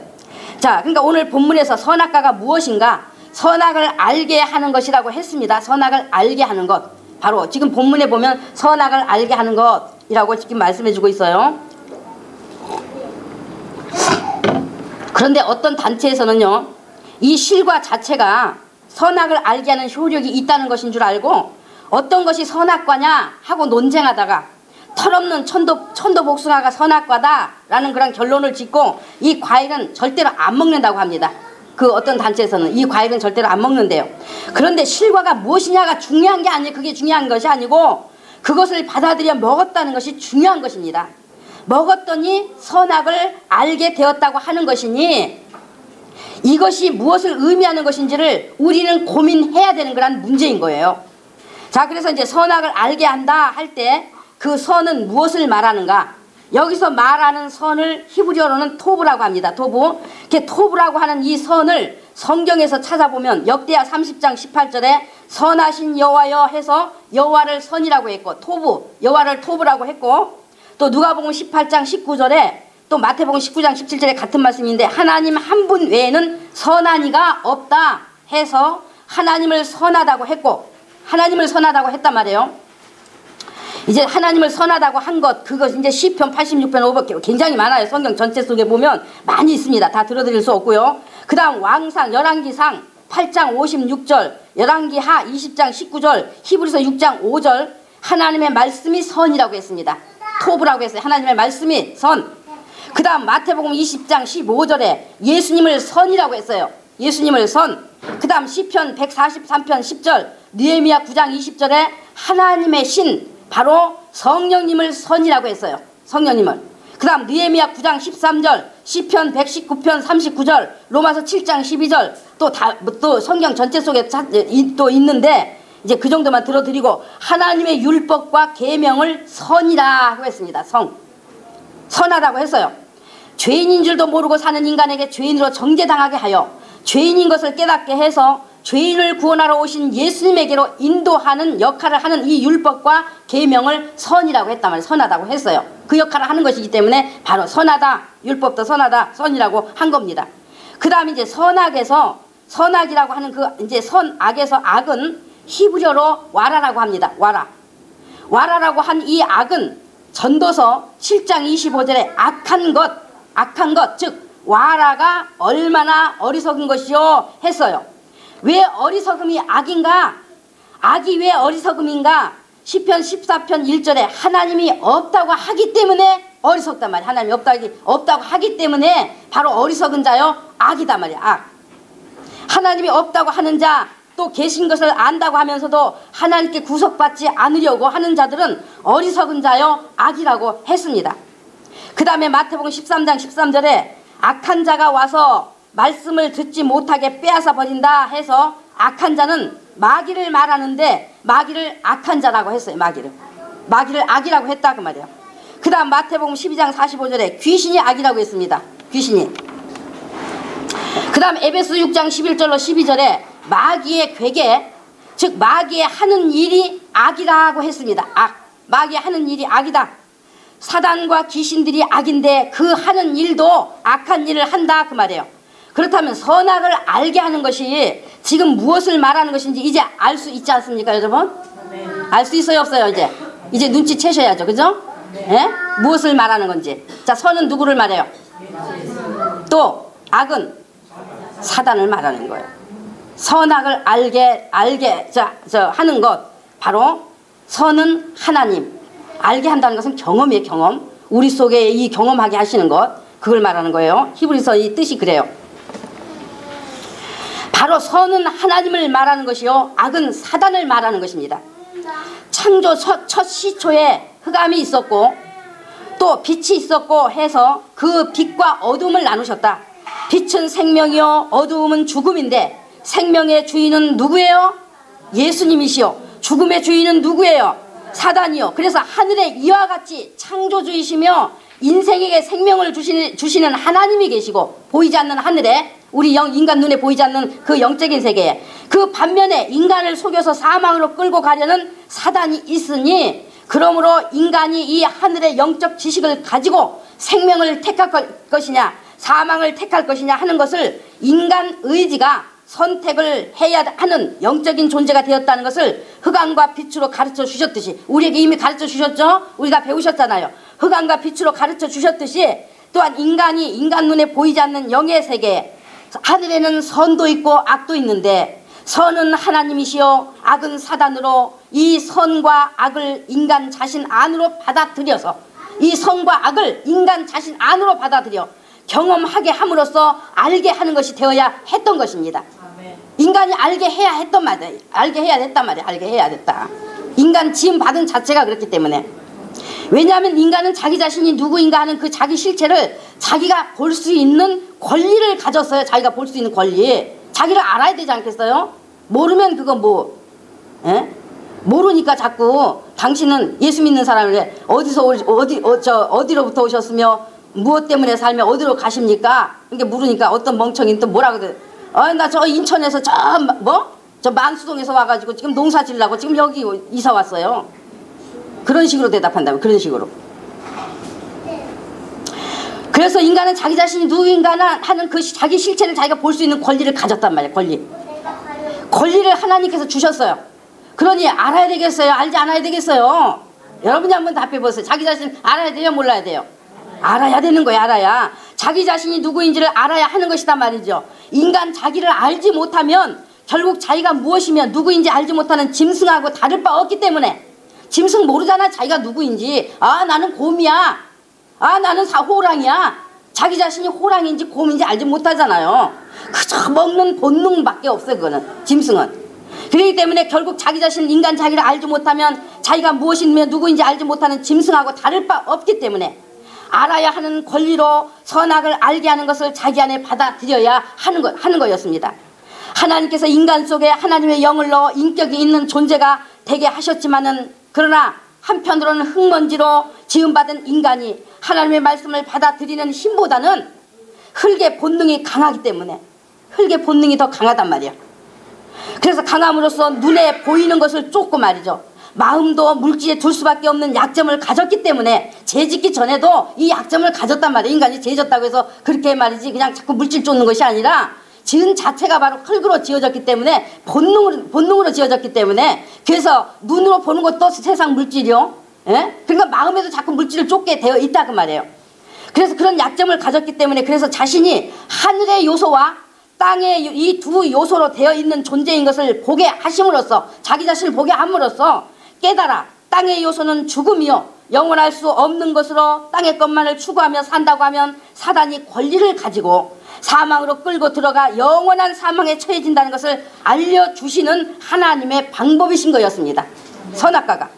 [SPEAKER 1] 자, 그러니까 오늘 본문에서 선악과가 무엇인가? 선악을 알게 하는 것이라고 했습니다. 선악을 알게 하는 것. 바로 지금 본문에 보면 선악을 알게 하는 것이라고 지금 말씀해 주고 있어요. 그런데 어떤 단체에서는요, 이 실과 자체가 선악을 알게 하는 효력이 있다는 것인 줄 알고 어떤 것이 선악과냐 하고 논쟁하다가 털없는 천도복숭아가 선악과다 라는 그런 결론을 짓고 이 과일은 절대로 안 먹는다고 합니다. 그 어떤 단체에서는 이 과일은 절대로 안 먹는데요. 그런데 실과가 무엇이냐가 중요한 게 아니에요. 그게 중요한 것이 아니고 그것을 받아들여 먹었다는 것이 중요한 것입니다. 먹었더니 선악을 알게 되었다고 하는 것이니 이것이 무엇을 의미하는 것인지를 우리는 고민해야 되는 그런 문제인 거예요. 자, 그래서 이제 선악을 알게 한다 할 때 그 선은 무엇을 말하는가? 여기서 말하는 선을 히브리어로는 토브라고 합니다. 토브. 토브라고 하는 이 선을 성경에서 찾아보면 역대하 30장 18절에 선하신 여호와여 해서 여호와를 선이라고 했고 토브, 여호와를 토브라고 했고 또 누가복음 18장 19절에 또 마태복음 19장 17절에 같은 말씀인데 하나님 한 분 외에는 선한 이가 없다 해서 하나님을 선하다고 했고 하나님을 선하다고 했단 말이에요. 이제 하나님을 선하다고 한 것 그것 이제 시편 86편 500개 굉장히 많아요. 성경 전체 속에 보면 많이 있습니다. 다 들어드릴 수 없고요. 그 다음 왕상 열왕기상 8장 56절 열왕기하 20장 19절 히브리서 6장 5절 하나님의 말씀이 선이라고 했습니다. 토브라고 했어요. 하나님의 말씀이 선. 그 다음 마태복음 20장 15절에 예수님을 선이라고 했어요. 예수님을 선. 그 다음 시편 143편 10절 느헤미야 9장 20절에 하나님의 신 바로 성령님을 선이라고 했어요. 성령님을. 그 다음 느헤미야 9장 13절 시편 119편 39절 로마서 7장 12절 또 성경 전체 속에 또 있는데 이제 그 정도만 들어드리고 하나님의 율법과 계명을 선이라고 했습니다. 선하다고 했어요. 죄인인 줄도 모르고 사는 인간에게 죄인으로 정죄당하게 하여 죄인인 것을 깨닫게 해서 죄인을 구원하러 오신 예수님에게로 인도하는 역할을 하는 이 율법과 계명을 선이라고 했단 말이에요. 선하다고 했어요. 그 역할을 하는 것이기 때문에 바로 선하다, 율법도 선하다, 선이라고 한 겁니다. 그 다음에 이제 선악에서 선악이라고 하는 그 이제 선악에서 악은 히브리어로 와라라고 합니다. 와라라고 한 이 악은 전도서 7장 25절에 악한 것, 즉 와라가 얼마나 어리석은 것이요 했어요. 왜 어리석음이 악인가? 악이 왜 어리석음인가? 시편 14편 1절에 하나님이 없다고 하기 때문에 어리석단 말이야. 하나님이 없다고 하기 때문에 바로 어리석은 자요 악이단 말이야. 악. 하나님이 없다고 하는 자 또 계신 것을 안다고 하면서도 하나님께 구속받지 않으려고 하는 자들은 어리석은 자요 악이라고 했습니다. 그 다음에 마태복음 13장 13절에 악한 자가 와서 말씀을 듣지 못하게 빼앗아 버린다 해서 악한 자는 마귀를 말하는데 마귀를 악한 자라고 했어요. 마귀를 악이라고 했다 그 말이에요. 그 다음 마태복음 12장 45절에 귀신이 악이라고 했습니다. 귀신이. 그 다음 에베소 6장 11절로 12절에 마귀의 괴계, 즉 마귀의 하는 일이 악이라고 했습니다. 악. 마귀의 하는 일이 악이다. 사단과 귀신들이 악인데 그 하는 일도 악한 일을 한다 그 말이에요. 그렇다면 선악을 알게 하는 것이 지금 무엇을 말하는 것인지 이제 알 수 있지 않습니까, 여러분? 알 수 있어요, 없어요? 이제 눈치채셔야죠, 그죠? 예? 무엇을 말하는 건지. 자, 선은 누구를 말해요? 또 악은 사단을 말하는 거예요. 선악을 알게 하는 것, 바로 선은 하나님. 알게 한다는 것은 경험이에요, 경험. 우리 속에 이 경험하게 하시는 것, 그걸 말하는 거예요. 히브리서 이 뜻이 그래요. 바로 선은 하나님을 말하는 것이요, 악은 사단을 말하는 것입니다. 창조 첫 시초에 흑암이 있었고 또 빛이 있었고 해서 그 빛과 어둠을 나누셨다. 빛은 생명이요 어두움은 죽음인데 생명의 주인은 누구예요? 예수님이시요. 죽음의 주인은 누구예요? 사단이요. 그래서 하늘에 이와 같이 창조주이시며 인생에게 생명을 주시는 하나님이 계시고, 보이지 않는 하늘에, 우리 인간 눈에 보이지 않는 그 영적인 세계에, 그 반면에 인간을 속여서 사망으로 끌고 가려는 사단이 있으니, 그러므로 인간이 이 하늘의 영적 지식을 가지고 생명을 택할 것이냐 사망을 택할 것이냐 하는 것을 인간 의지가 선택을 해야 하는 영적인 존재가 되었다는 것을 흑암과 빛으로 가르쳐 주셨듯이, 우리에게 이미 가르쳐 주셨죠? 우리가 배우셨잖아요. 흑암과 빛으로 가르쳐 주셨듯이, 또한 인간이 인간 눈에 보이지 않는 영의 세계, 하늘에는 선도 있고 악도 있는데 선은 하나님이시요 악은 사단으로, 이 선과 악을 인간 자신 안으로 받아들여서, 이 선과 악을 인간 자신 안으로 받아들여 경험하게 함으로써 알게 하는 것이 되어야 했던 것입니다. 인간이 알게 해야 했단 말이야. 알게 해야 됐다. 인간 지음 받은 자체가 그렇기 때문에. 왜냐하면 인간은 자기 자신이 누구인가 하는 그 자기 실체를 자기가 볼 수 있는 권리를 가졌어요. 자기가 볼 수 있는 권리. 자기를 알아야 되지 않겠어요? 모르면 그거 모르니까 자꾸 당신은 예수 믿는 사람을 어디로부터 오셨으며 무엇 때문에 살며 어디로 가십니까? 이렇게 물으니까 어떤 멍청이는 또 뭐라고 그래? 나 저 인천에서 저 만수동에서 와가지고 지금 농사 지으려고 지금 여기 이사 왔어요. 그런 식으로 대답한다면, 그런 식으로. 그래서 인간은 자기 자신이 누구인가 하는 그 자기 실체를 자기가 볼 수 있는 권리를 가졌단 말이에요. 권리를 하나님께서 주셨어요. 그러니 알아야 되겠어요? 알지 않아야 되겠어요? 여러분이 한번 답해보세요. 자기 자신 알아야 돼요? 몰라야 돼요? 알아야 되는 거예요. 알아야. 자기 자신이 누구인지를 알아야 하는 것이다 말이죠. 인간 자기를 알지 못하면 결국 자기가 무엇이며 누구인지 알지 못하는 짐승하고 다를 바 없기 때문에, 짐승 모르잖아 자기가 누구인지. 나는 곰이야, 나는 호랑이야. 자기 자신이 호랑이인지 곰인지 알지 못하잖아요. 그저 먹는 본능밖에 없어요. 그거는 짐승은. 그렇기 때문에 결국 자기 자신, 인간 자기를 알지 못하면 자기가 무엇이며 누구인지 알지 못하는 짐승하고 다를 바 없기 때문에 알아야 하는 권리로 선악을 알게 하는 것을 자기 안에 받아들여야 하는 거였습니다. 하나님께서 인간 속에 하나님의 영을 넣어 인격이 있는 존재가 되게 하셨지만은, 그러나 한편으로는 흙먼지로 지음받은 인간이 하나님의 말씀을 받아들이는 힘보다는 흙의 본능이 강하기 때문에, 흙의 본능이 더 강하단 말이야. 그래서 강함으로써 눈에 보이는 것을 쫓고 말이죠. 마음도 물질에 둘 수밖에 없는 약점을 가졌기 때문에, 죄짓기 전에도 이 약점을 가졌단 말이에요. 인간이 죄졌다고 해서 그렇게 말이지 그냥 자꾸 물질 쫓는 것이 아니라, 지은 자체가 바로 흙으로 지어졌기 때문에, 본능으로 지어졌기 때문에, 그래서 눈으로 보는 것도 세상 물질이요. 예? 그러니까 마음에도 자꾸 물질을 쫓게 되어 있다 그 말이에요. 그래서 그런 약점을 가졌기 때문에, 그래서 자신이 하늘의 요소와 땅의 이 두 요소로 되어 있는 존재인 것을 보게 하심으로써, 자기 자신을 보게 함으로써 깨달아 땅의 요소는 죽음이요 영원할 수 없는 것으로 땅의 것만을 추구하며 산다고 하면 사단이 권리를 가지고 사망으로 끌고 들어가 영원한 사망에 처해진다는 것을 알려주시는 하나님의 방법이신 거였습니다. 선악과가.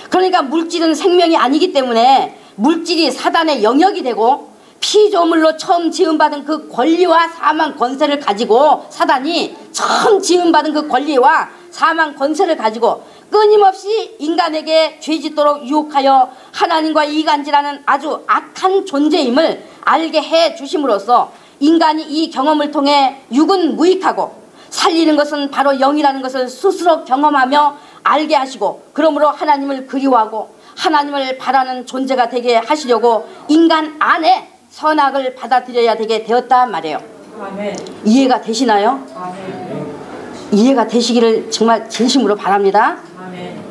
[SPEAKER 1] 그러니까 물질은 생명이 아니기 때문에 물질이 사단의 영역이 되고, 피조물로 처음 지음받은 그 권리와 사망 권세를 가지고, 사단이 처음 지음받은 그 권리와 사망 권세를 가지고 끊임없이 인간에게 죄짓도록 유혹하여 하나님과 이간질하는 아주 악한 존재임을 알게 해 주심으로써 인간이 이 경험을 통해 육은 무익하고 살리는 것은 바로 영이라는 것을 스스로 경험하며 알게 하시고, 그러므로 하나님을 그리워하고 하나님을 바라는 존재가 되게 하시려고 인간 안에 선악을 받아들여야 되게 되었단 말이에요. 아멘. 이해가 되시나요? 아멘. 이해가 되시기를 정말 진심으로 바랍니다. 아멘.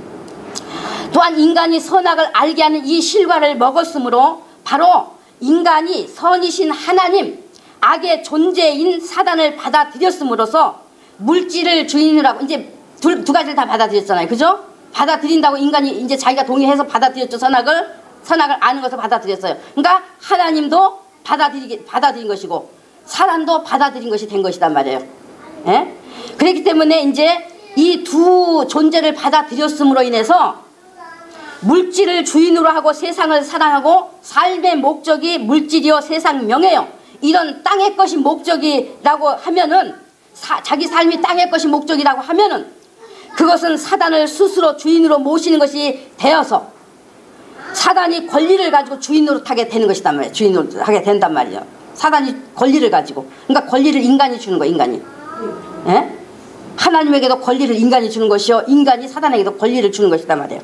[SPEAKER 1] 또한 인간이 선악을 알게 하는 이 실과를 먹었으므로 바로 인간이 선이신 하나님, 악의 존재인 사단을 받아들였음으로써 물질을 주인으로 하고, 이제 두 가지를 다 받아들였잖아요. 그죠? 받아들인다고 인간이 이제 자기가 동의해서 받아들였죠. 선악을 아는 것을 받아들였어요. 그러니까 하나님도 받아들인 것이고 사람도 받아들인 것이 된 것이단 말이에요. 예? 그렇기 때문에 이제 이 두 존재를 받아들였음으로 인해서 물질을 주인으로 하고 세상을 사랑하고 삶의 목적이 물질이요 세상 명예요, 이런 땅의 것이 목적이라고 하면은, 자기 삶이 땅의 것이 목적이라고 하면은 그것은 사단을 스스로 주인으로 모시는 것이 되어서 사단이 권리를 가지고 주인으로 하게 되는 것이단 말이에요. 주인으로 하게 된단 말이에요. 사단이 권리를 가지고, 그러니까 권리를 인간이 주는 거예요. 인간이. 예? 하나님에게도 권리를 인간이 주는 것이요, 인간이 사단에게도 권리를 주는 것이단 말이에요.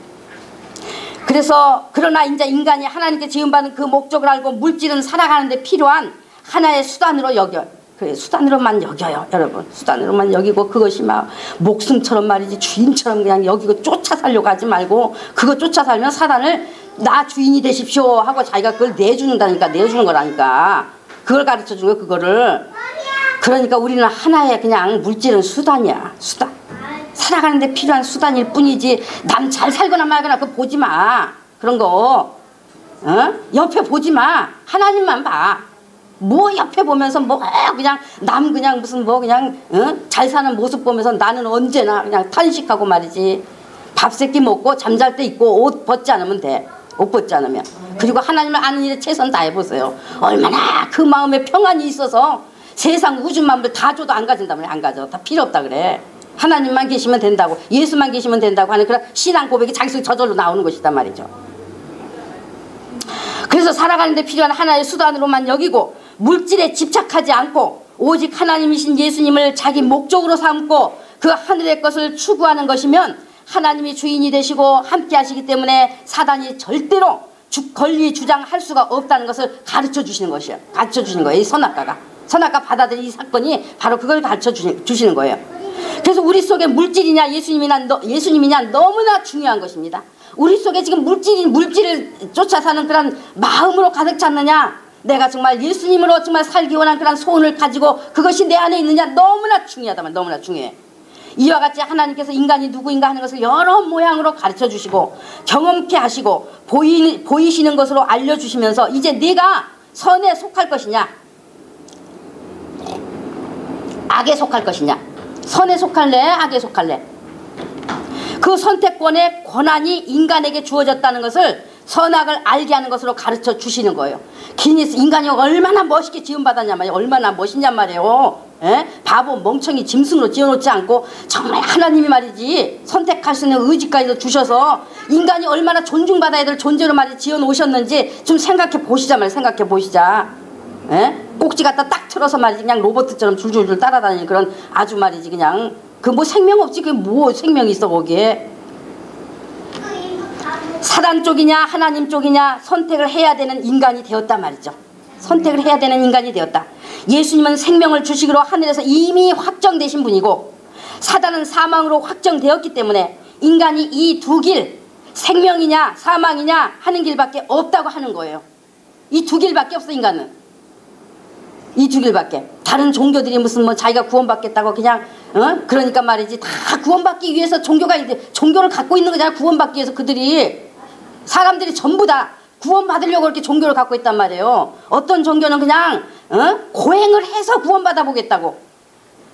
[SPEAKER 1] 그래서 그러나 이제 인간이 하나님께 지음받은 그 목적을 알고 물질은 살아가는 데 필요한 하나의 수단으로 여겨요. 그래, 수단으로만 여겨요, 여러분. 수단으로만 여기고 그것이 막 목숨처럼 말이지 주인처럼 그냥 여기고 쫓아 살려고 하지 말고, 그거 쫓아 살면 사단을 나 주인이 되십시오 하고 자기가 그걸 내주는 거라니까. 그걸 가르쳐 주는 거예요, 그거를. 그러니까 우리는 하나의 그냥 물질은 수단이야, 수단. 살아가는 데 필요한 수단일 뿐이지 남 잘 살거나 말거나 그거 보지 마. 그런 거 옆에 보지 마. 하나님만 봐. 뭐 옆에 보면서 뭐 그냥 남 그냥 무슨 뭐 그냥 잘 사는 모습 보면서 나는 언제나 그냥 탄식하고 말이지. 밥 세끼 먹고 잠잘 때 입고 옷 벗지 않으면 돼. 옷 벗지 않으면. 그리고 하나님을 아는 일에 최선 다해보세요. 얼마나 그 마음에 평안이 있어서 세상 우주 만물 다 줘도 안 가진다면 안 가져. 다 필요 없다 그래. 하나님만 계시면 된다고, 예수만 계시면 된다고 하는 그런 신앙 고백이 자기 속에 저절로 나오는 것이단 말이죠. 그래서 살아가는 데 필요한 하나의 수단으로만 여기고 물질에 집착하지 않고 오직 하나님이신 예수님을 자기 목적으로 삼고 그 하늘의 것을 추구하는 것이면 하나님이 주인이 되시고 함께 하시기 때문에 사단이 절대로 권리 주장할 수가 없다는 것을 가르쳐 주시는 것이에요. 가르쳐 주시는 거예요. 이 선악과 받아들인 이 사건이 바로 그걸 가르쳐 주시는 거예요. 그래서 우리 속에 물질이냐 예수님이냐 너무나 중요한 것입니다. 우리 속에 지금 물질을 쫓아 사는 그런 마음으로 가득 찼느냐, 내가 정말 예수님으로 정말 살기 원하는 그런 소원을 가지고 그것이 내 안에 있느냐, 너무나 중요하다만 너무나 중요해. 이와 같이 하나님께서 인간이 누구인가 하는 것을 여러 모양으로 가르쳐 주시고 경험케 하시고 보이시는 것으로 알려주시면서 이제 네가 선에 속할 것이냐 악에 속할 것이냐, 선에 속할래 악에 속할래, 그 선택권의 권한이 인간에게 주어졌다는 것을 선악을 알게 하는 것으로 가르쳐 주시는 거예요. 인간이 얼마나 멋있게 지음받았냐 말이에요. 얼마나 멋있냔 말이에요. 에? 바보 멍청이 짐승으로 지어놓지 않고 정말 하나님이 말이지 선택할 수 있는 의지까지도 주셔서 인간이 얼마나 존중받아야 될 존재로 말이지 지어놓으셨는지 좀 생각해 보시자 말이에요. 생각해 보시자. 에? 꼭지 갖다 딱 틀어서 말이지 그냥 로봇처럼 줄줄줄 따라다니는 그런 아주 말이지 그냥 그 뭐 생명 없지. 그게 뭐 생명이 있어 거기에. 사단 쪽이냐 하나님 쪽이냐 선택을 해야 되는 인간이 되었단 말이죠. 선택을 해야 되는 인간이 되었다. 예수님은 생명을 주시기로 하늘에서 이미 확정되신 분이고 사단은 사망으로 확정되었기 때문에 인간이 이 두 길, 생명이냐 사망이냐 하는 길밖에 없다고 하는 거예요. 이 두 길밖에 없어. 인간은 이 두 길밖에. 다른 종교들이 무슨 뭐 자기가 구원받겠다고 그냥 그러니까 말이지 다 구원받기 위해서 종교를 갖고 있는 거잖아. 구원받기 위해서 사람들이 전부 다 구원받으려고 그렇게 종교를 갖고 있단 말이에요. 어떤 종교는 그냥 고행을 해서 구원받아 보겠다고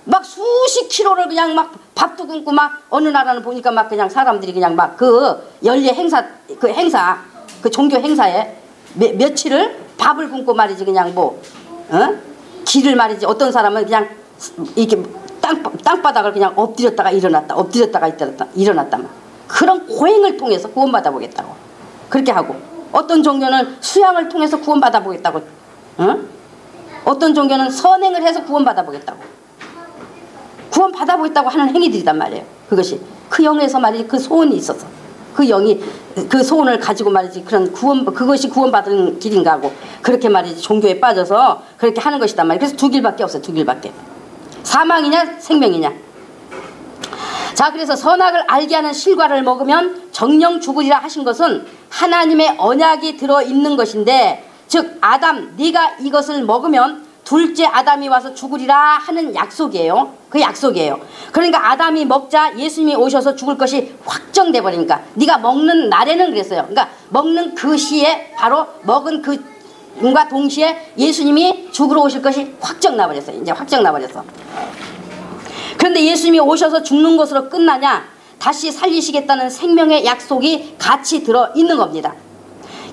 [SPEAKER 1] 막 수십 킬로를 그냥 막 밥도 굶고 막 어느 나라는 보니까 막 그냥 사람들이 그냥 막 그 연례 행사 그 종교 행사에 며칠을 밥을 굶고 말이지 그냥 뭐 길을 말이지 어떤 사람은 그냥 이렇게 땅바닥을 그냥 엎드렸다가 일어났다 엎드렸다가 일어났다 막 그런 고행을 통해서 구원받아 보겠다고 그렇게 하고, 어떤 종교는 수양을 통해서 구원받아 보겠다고, 어떤 종교는 선행을 해서 구원받아 보겠다고, 구원받아 보겠다고 하는 행위들이단 말이에요. 그것이 그 영에서 말이지, 그 소원이 있어서 그 영이 그 소원을 가지고 말이지, 그런 그것이 구원받은 길인가 하고 그렇게 말이지 종교에 빠져서 그렇게 하는 것이단 말이에요. 그래서 두 길밖에 없어요. 두 길밖에. 사망이냐 생명이냐. 자, 그래서 선악을 알게 하는 실과를 먹으면 정령 죽으리라 하신 것은 하나님의 언약이 들어있는 것인데, 즉 아담 네가 이것을 먹으면 둘째 아담이 와서 죽으리라 하는 약속이에요. 그 약속이에요. 그러니까 아담이 먹자 예수님이 오셔서 죽을 것이 확정돼 버리니까, 네가 먹는 날에는 그랬어요. 그러니까 먹는 그 시에, 바로 먹은 그과 동시에 예수님이 죽으러 오실 것이 확정 나버렸어요. 이제 확정 나버렸어. 그런데 예수님이 오셔서 죽는 것으로 끝나냐? 다시 살리시겠다는 생명의 약속이 같이 들어있는 겁니다.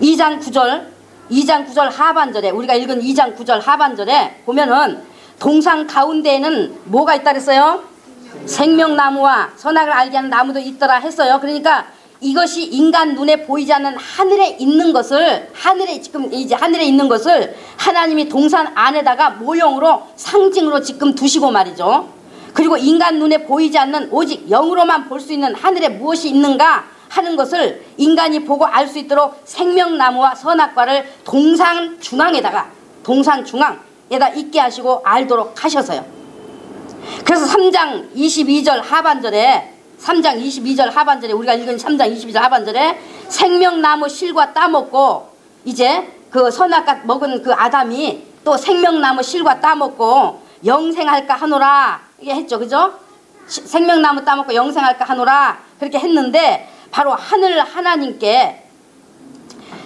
[SPEAKER 1] 2장 9절 하반절에, 우리가 읽은 2장 9절 하반절에 보면은 동상 가운데에는 뭐가 있다 그랬어요? 생명나무와 선악을 알게 하는 나무도 있더라 했어요. 그러니까 이것이 인간 눈에 보이지 않는 하늘에 있는 것을, 지금 이제 하늘에 있는 것을 하나님이 동산 안에다가 모형으로, 상징으로 지금 두시고 말이죠. 그리고 인간 눈에 보이지 않는 오직 영으로만 볼 수 있는 하늘에 무엇이 있는가 하는 것을 인간이 보고 알 수 있도록 생명나무와 선악과를 동산 중앙에다 있게 하시고 알도록 하셔서요. 그래서 3장 22절 하반절에 우리가 읽은 3장 22절 하반절에 생명나무 실과 따먹고, 이제 그 선악과 먹은 그 아담이 또 생명나무 실과 따먹고 영생할까 하노라 이게 했죠. 그죠? 생명나무 따먹고 영생할까 하노라 그렇게 했는데, 바로 하늘 하나님께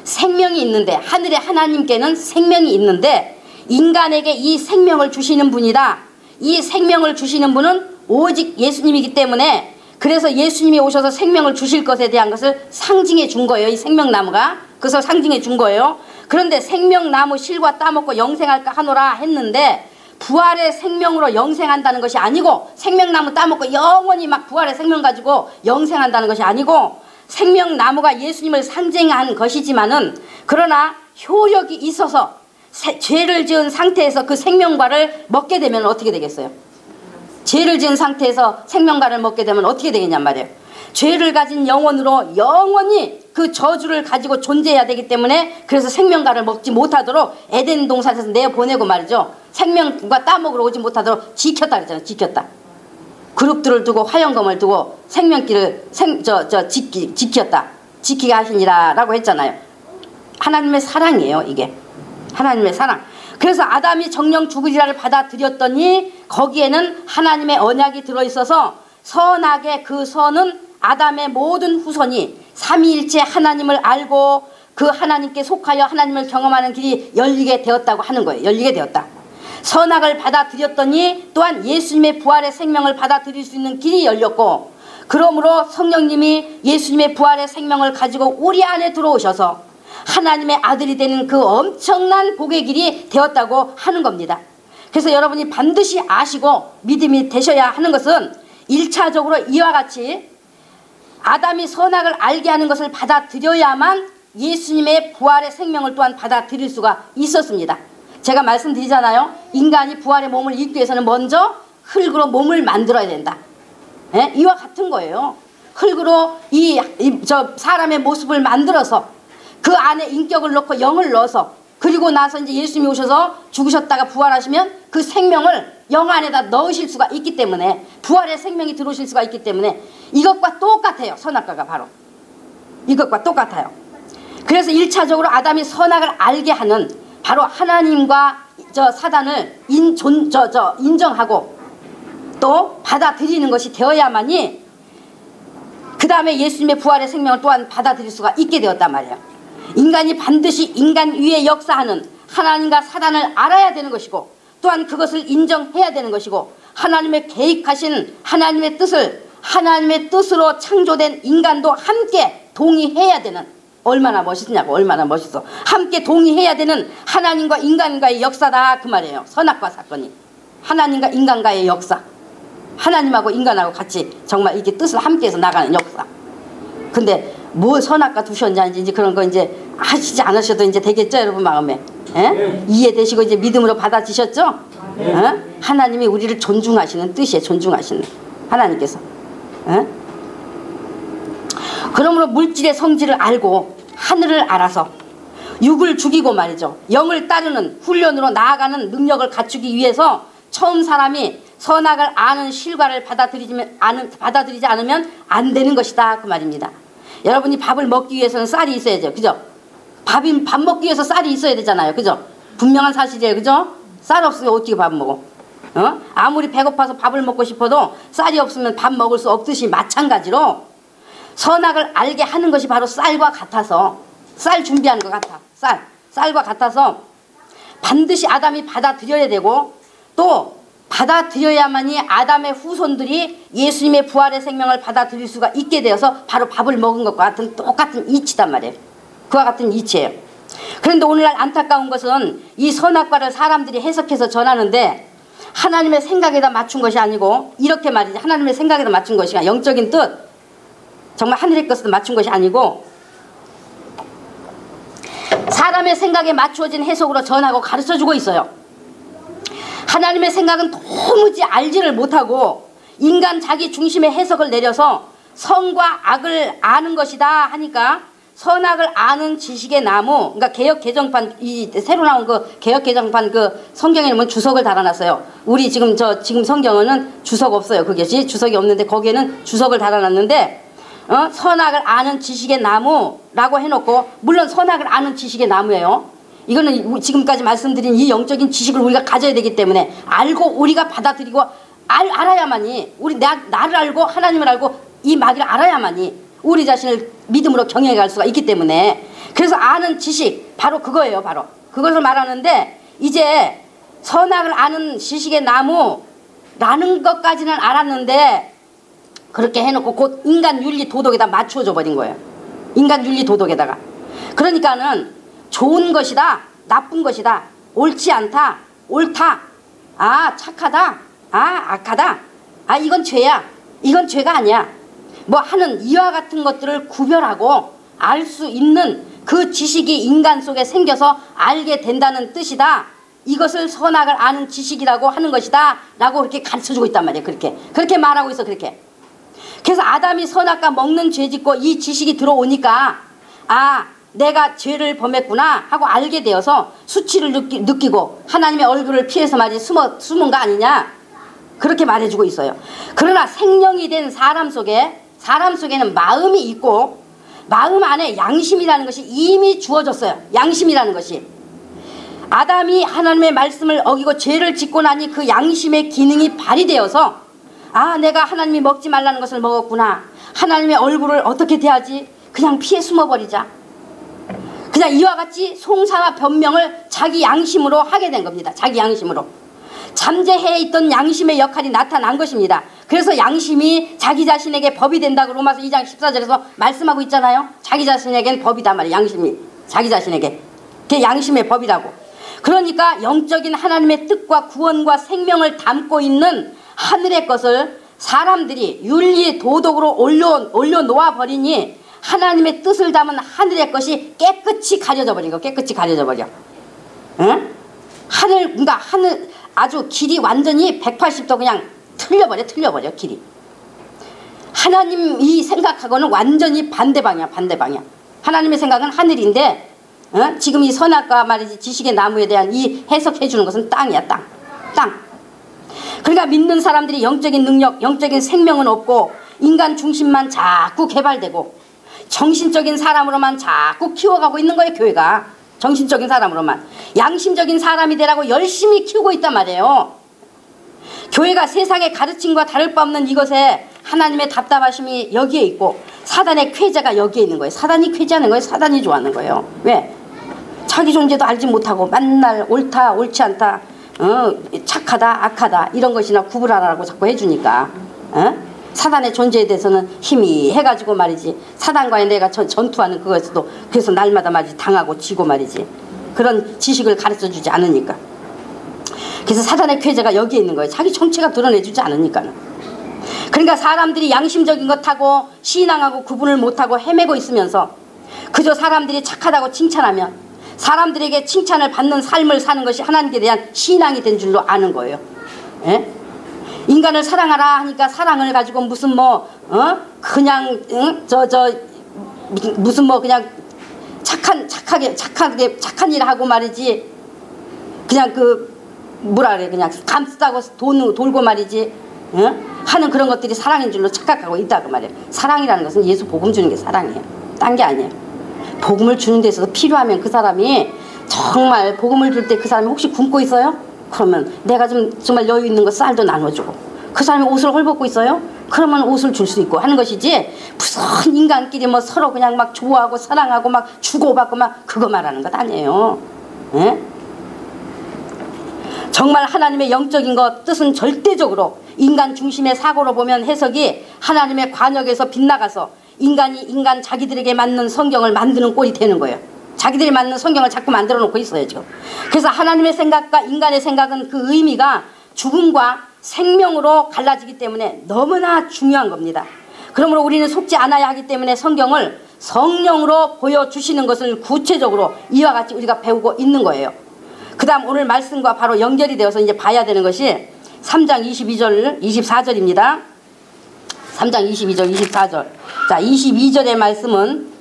[SPEAKER 1] 생명이 있는데, 하늘의 하나님께는 생명이 있는데 인간에게 이 생명을 주시는 분이다. 이 생명을 주시는 분은 오직 예수님이기 때문에, 그래서 예수님이 오셔서 생명을 주실 것에 대한 것을 상징해 준 거예요. 이 생명나무가 그것을 상징해 준 거예요. 그런데 생명나무 실과 따먹고 영생할까 하노라 했는데, 부활의 생명으로 영생한다는 것이 아니고, 생명나무 따먹고 영원히 막 부활의 생명 가지고 영생한다는 것이 아니고, 생명나무가 예수님을 상징한 것이지만은, 그러나 효력이 있어서 죄를 지은 상태에서 그 생명과를 먹게 되면 어떻게 되겠어요? 죄를 지은 상태에서 생명과를 먹게 되면 어떻게 되겠냔 말이에요. 죄를 가진 영혼으로 영원히 그 저주를 가지고 존재해야 되기 때문에, 그래서 생명과를 먹지 못하도록 에덴 동산에서 내보내고 말이죠. 생명과 따먹으러 오지 못하도록 지켰다 그랬잖아요. 지켰다. 그룹들을 두고 화영검을 두고 생명길을 지켰다. 지키게 하시니라 라고 했잖아요. 하나님의 사랑이에요. 이게 하나님의 사랑. 그래서 아담이 정령 죽으리라를 받아들였더니 거기에는 하나님의 언약이 들어있어서, 선악의 그 선은 아담의 모든 후손이 삼위일체 하나님을 알고 그 하나님께 속하여 하나님을 경험하는 길이 열리게 되었다고 하는 거예요. 열리게 되었다. 선악을 받아들였더니 또한 예수님의 부활의 생명을 받아들일 수 있는 길이 열렸고, 그러므로 성령님이 예수님의 부활의 생명을 가지고 우리 안에 들어오셔서 하나님의 아들이 되는 그 엄청난 복의 길이 되었다고 하는 겁니다. 그래서 여러분이 반드시 아시고 믿음이 되셔야 하는 것은, 1차적으로 이와 같이 아담이 선악을 알게 하는 것을 받아들여야만 예수님의 부활의 생명을 또한 받아들일 수가 있었습니다. 제가 말씀드리잖아요. 인간이 부활의 몸을 입기 위해서는 먼저 흙으로 몸을 만들어야 된다. 예? 이와 같은 거예요. 흙으로 사람의 모습을 만들어서 그 안에 인격을 넣고 영을 넣어서, 그리고 나서 이제 예수님이 오셔서 죽으셨다가 부활하시면 그 생명을 영 안에다 넣으실 수가 있기 때문에, 부활의 생명이 들어오실 수가 있기 때문에 이것과 똑같아요. 선악과가 바로 이것과 똑같아요. 그래서 1차적으로 아담이 선악을 알게 하는, 바로 하나님과 사단을 인정하고 또 받아들이는 것이 되어야만이 그 다음에 예수님의 부활의 생명을 또한 받아들일 수가 있게 되었단 말이에요. 인간이 반드시 인간 위에 역사하는 하나님과 사단을 알아야 되는 것이고, 또한 그것을 인정해야 되는 것이고, 하나님의 계획하신 하나님의 뜻으로 창조된 인간도 함께 동의해야 되는, 얼마나 멋있냐고, 얼마나 멋있어. 함께 동의해야 되는 하나님과 인간과의 역사다 그 말이에요. 선악과 사건이 하나님과 인간과의 역사, 하나님하고 인간하고 같이 정말 이렇게 뜻을 함께해서 나가는 역사. 근데 뭐 선악과 두셨냐 이제 그런 거 이제 하시지 않으셔도 이제 되겠죠, 여러분 마음에. 예? 이해되시고 이제 믿음으로 받아지셨죠? 예? 하나님이 우리를 존중하시는 뜻이에요. 존중하시는 하나님께서. 예? 그러므로 물질의 성질을 알고 하늘을 알아서 육을 죽이고 말이죠. 영을 따르는 훈련으로 나아가는 능력을 갖추기 위해서 처음 사람이 선악을 아는 실과를 받아들이지 않으면 안 되는 것이다 그 말입니다. 여러분이 밥을 먹기 위해서는 쌀이 있어야죠. 그죠? 밥 먹기 위해서 쌀이 있어야 되잖아요. 그죠? 분명한 사실이에요. 그죠? 쌀 없으면 어떻게 밥 먹어? 아무리 배고파서 밥을 먹고 싶어도 쌀이 없으면 밥 먹을 수 없듯이 마찬가지로 선악을 알게 하는 것이 바로 쌀과 같아서 쌀 준비하는 것 같아. 쌀과 같아서 반드시 아담이 받아들여야 되고 또 받아들여야만이 아담의 후손들이 예수님의 부활의 생명을 받아들일 수가 있게 되어서 바로 밥을 먹은 것과 같은 똑같은 이치단 말이에요. 그와 같은 이치예요. 그런데 오늘날 안타까운 것은 이 선악과를 사람들이 해석해서 전하는데 하나님의 생각에다 맞춘 것이 아니고 이렇게 말이지 하나님의 생각에다 맞춘 것이 아니라 영적인 뜻 정말 하늘의 것에다 맞춘 것이 아니고 사람의 생각에 맞추어진 해석으로 전하고 가르쳐주고 있어요. 하나님의 생각은 도무지 알지를 못하고 인간 자기 중심의 해석을 내려서 선과 악을 아는 것이다 하니까 선악을 아는 지식의 나무, 그러니까 개역 개정판 이 새로 나온 그 개역 개정판 그 성경에 보면 주석을 달아놨어요. 우리 지금 성경에는 주석 없어요. 그게 주석이 없는데 거기에는 주석을 달아놨는데 선악을 아는 지식의 나무라고 해놓고 물론 선악을 아는 지식의 나무예요. 이거는 지금까지 말씀드린 이 영적인 지식을 우리가 가져야 되기 때문에 알고 우리가 받아들이고 알아야만이 나를 알고 하나님을 알고 이 마귀를 알아야만이 우리 자신을 믿음으로 경영해 갈 수가 있기 때문에 그래서 아는 지식 바로 그거예요. 바로 그것을 말하는데 이제 선악을 아는 지식의 나무라는 것까지는 알았는데 그렇게 해놓고 곧 인간 윤리 도덕에다 맞추어져 버린 거예요. 인간 윤리 도덕에다가. 그러니까는 좋은 것이다 나쁜 것이다 옳지 않다 옳다 착하다 악하다 이건 죄야 이건 죄가 아니야 뭐 하는 이와 같은 것들을 구별하고 알 수 있는 그 지식이 인간 속에 생겨서 알게 된다는 뜻이다. 이것을 선악을 아는 지식이라고 하는 것이다 라고 그렇게 가르쳐주고 있단 말이에요. 그렇게 말하고 있어. 그렇게. 그래서 아담이 선악과 먹는 죄 짓고 이 지식이 들어오니까 내가 죄를 범했구나 하고 알게 되어서 수치를 느끼고 하나님의 얼굴을 피해서 말이 숨은 거 아니냐 그렇게 말해주고 있어요. 그러나 생명이 된 사람 속에는 마음이 있고 마음 안에 양심이라는 것이 이미 주어졌어요. 양심이라는 것이 아담이 하나님의 말씀을 어기고 죄를 짓고 나니 그 양심의 기능이 발휘되어서 내가 하나님이 먹지 말라는 것을 먹었구나 하나님의 얼굴을 어떻게 대하지 그냥 피해 숨어버리자 그냥 이와 같이 송사와 변명을 자기 양심으로 하게 된 겁니다. 자기 양심으로 잠재해 있던 양심의 역할이 나타난 것입니다. 그래서 양심이 자기 자신에게 법이 된다고 로마서 2장 14절에서 말씀하고 있잖아요. 자기 자신에겐 법이다 말이에요. 양심이 자기 자신에게 그게 양심의 법이라고. 그러니까 영적인 하나님의 뜻과 구원과 생명을 담고 있는 하늘의 것을 사람들이 윤리 도덕으로 올려놓아 버리니 하나님의 뜻을 담은 하늘의 것이 깨끗이 가려져 버린 거. 깨끗이 가려져 버려. 응? 그러니까 하늘 아주 길이 완전히 180도 그냥 틀려버려 길이. 하나님이 생각하고는 완전히 반대 방향. 하나님의 생각은 하늘인데 지금 이 선악과 말이지 지식의 나무에 대한 이 해석해 주는 것은 땅이야. 땅. 그러니까 믿는 사람들이 영적인 능력, 영적인 생명은 없고 인간 중심만 자꾸 개발되고 정신적인 사람으로만 자꾸 키워가고 있는 거예요. 교회가. 정신적인 사람으로만. 양심적인 사람이 되라고 열심히 키우고 있단 말이에요. 교회가 세상의 가르침과 다를 바 없는 이것에 하나님의 답답하심이 여기에 있고 사단의 쾌재가 여기에 있는 거예요. 사단이 쾌재하는 거예요. 사단이 좋아하는 거예요. 왜? 자기 존재도 알지 못하고 맨날 옳다 옳지 않다 착하다 악하다 이런 것이나 구분하라고 자꾸 해주니까 사단의 존재에 대해서는 힘이 해가지고 말이지 사단과의 내가 전투하는 그것도 그래서 날마다 말이지 당하고 지고 말이지 그런 지식을 가르쳐주지 않으니까. 그래서 사단의 쾌재가 여기에 있는 거예요. 자기 정체가 드러내주지 않으니까는. 그러니까 사람들이 양심적인 것하고 신앙하고 구분을 못하고 헤매고 있으면서 그저 사람들이 착하다고 칭찬하면 사람들에게 칭찬을 받는 삶을 사는 것이 하나님께 대한 신앙이 된 줄로 아는 거예요. 예? 인간을 사랑하라 하니까 사랑을 가지고 무슨 그냥 무슨 그냥 착한 일 하고 말이지, 그냥 뭐라 그래, 그냥 감싸고 돌고 말이지, 하는 그런 것들이 사랑인 줄로 착각하고 있다고 말이에요. 사랑이라는 것은 예수 복음 주는 게 사랑이에요. 딴 게 아니에요. 복음을 주는 데 있어서 필요하면 그 사람이 정말 복음을 줄 때 그 사람이 혹시 굶고 있어요? 그러면 내가 좀 정말 여유 있는 거 쌀도 나눠주고, 그 사람이 옷을 헐벗고 있어요? 그러면 옷을 줄 수 있고 하는 것이지, 무슨 인간끼리 서로 그냥 막 좋아하고 사랑하고 막 주고받고 막 그거 말하는 것 아니에요. 예? 정말 하나님의 영적인 것 뜻은 절대적으로 인간 중심의 사고로 보면 해석이 하나님의 관역에서 빗나가서 인간 자기들에게 맞는 성경을 만드는 꼴이 되는 거예요. 자기들이 맞는 성경을 자꾸 만들어 놓고 있어요 지금. 그래서 하나님의 생각과 인간의 생각은 그 의미가 죽음과 생명으로 갈라지기 때문에 너무나 중요한 겁니다. 그러므로 우리는 속지 않아야 하기 때문에 성경을 성령으로 보여주시는 것을 구체적으로 이와 같이 우리가 배우고 있는 거예요. 그 다음 오늘 말씀과 바로 연결이 되어서 이제 봐야 되는 것이 3장 22절 24절입니다 3장 22절 24절. 자, 22절의 말씀은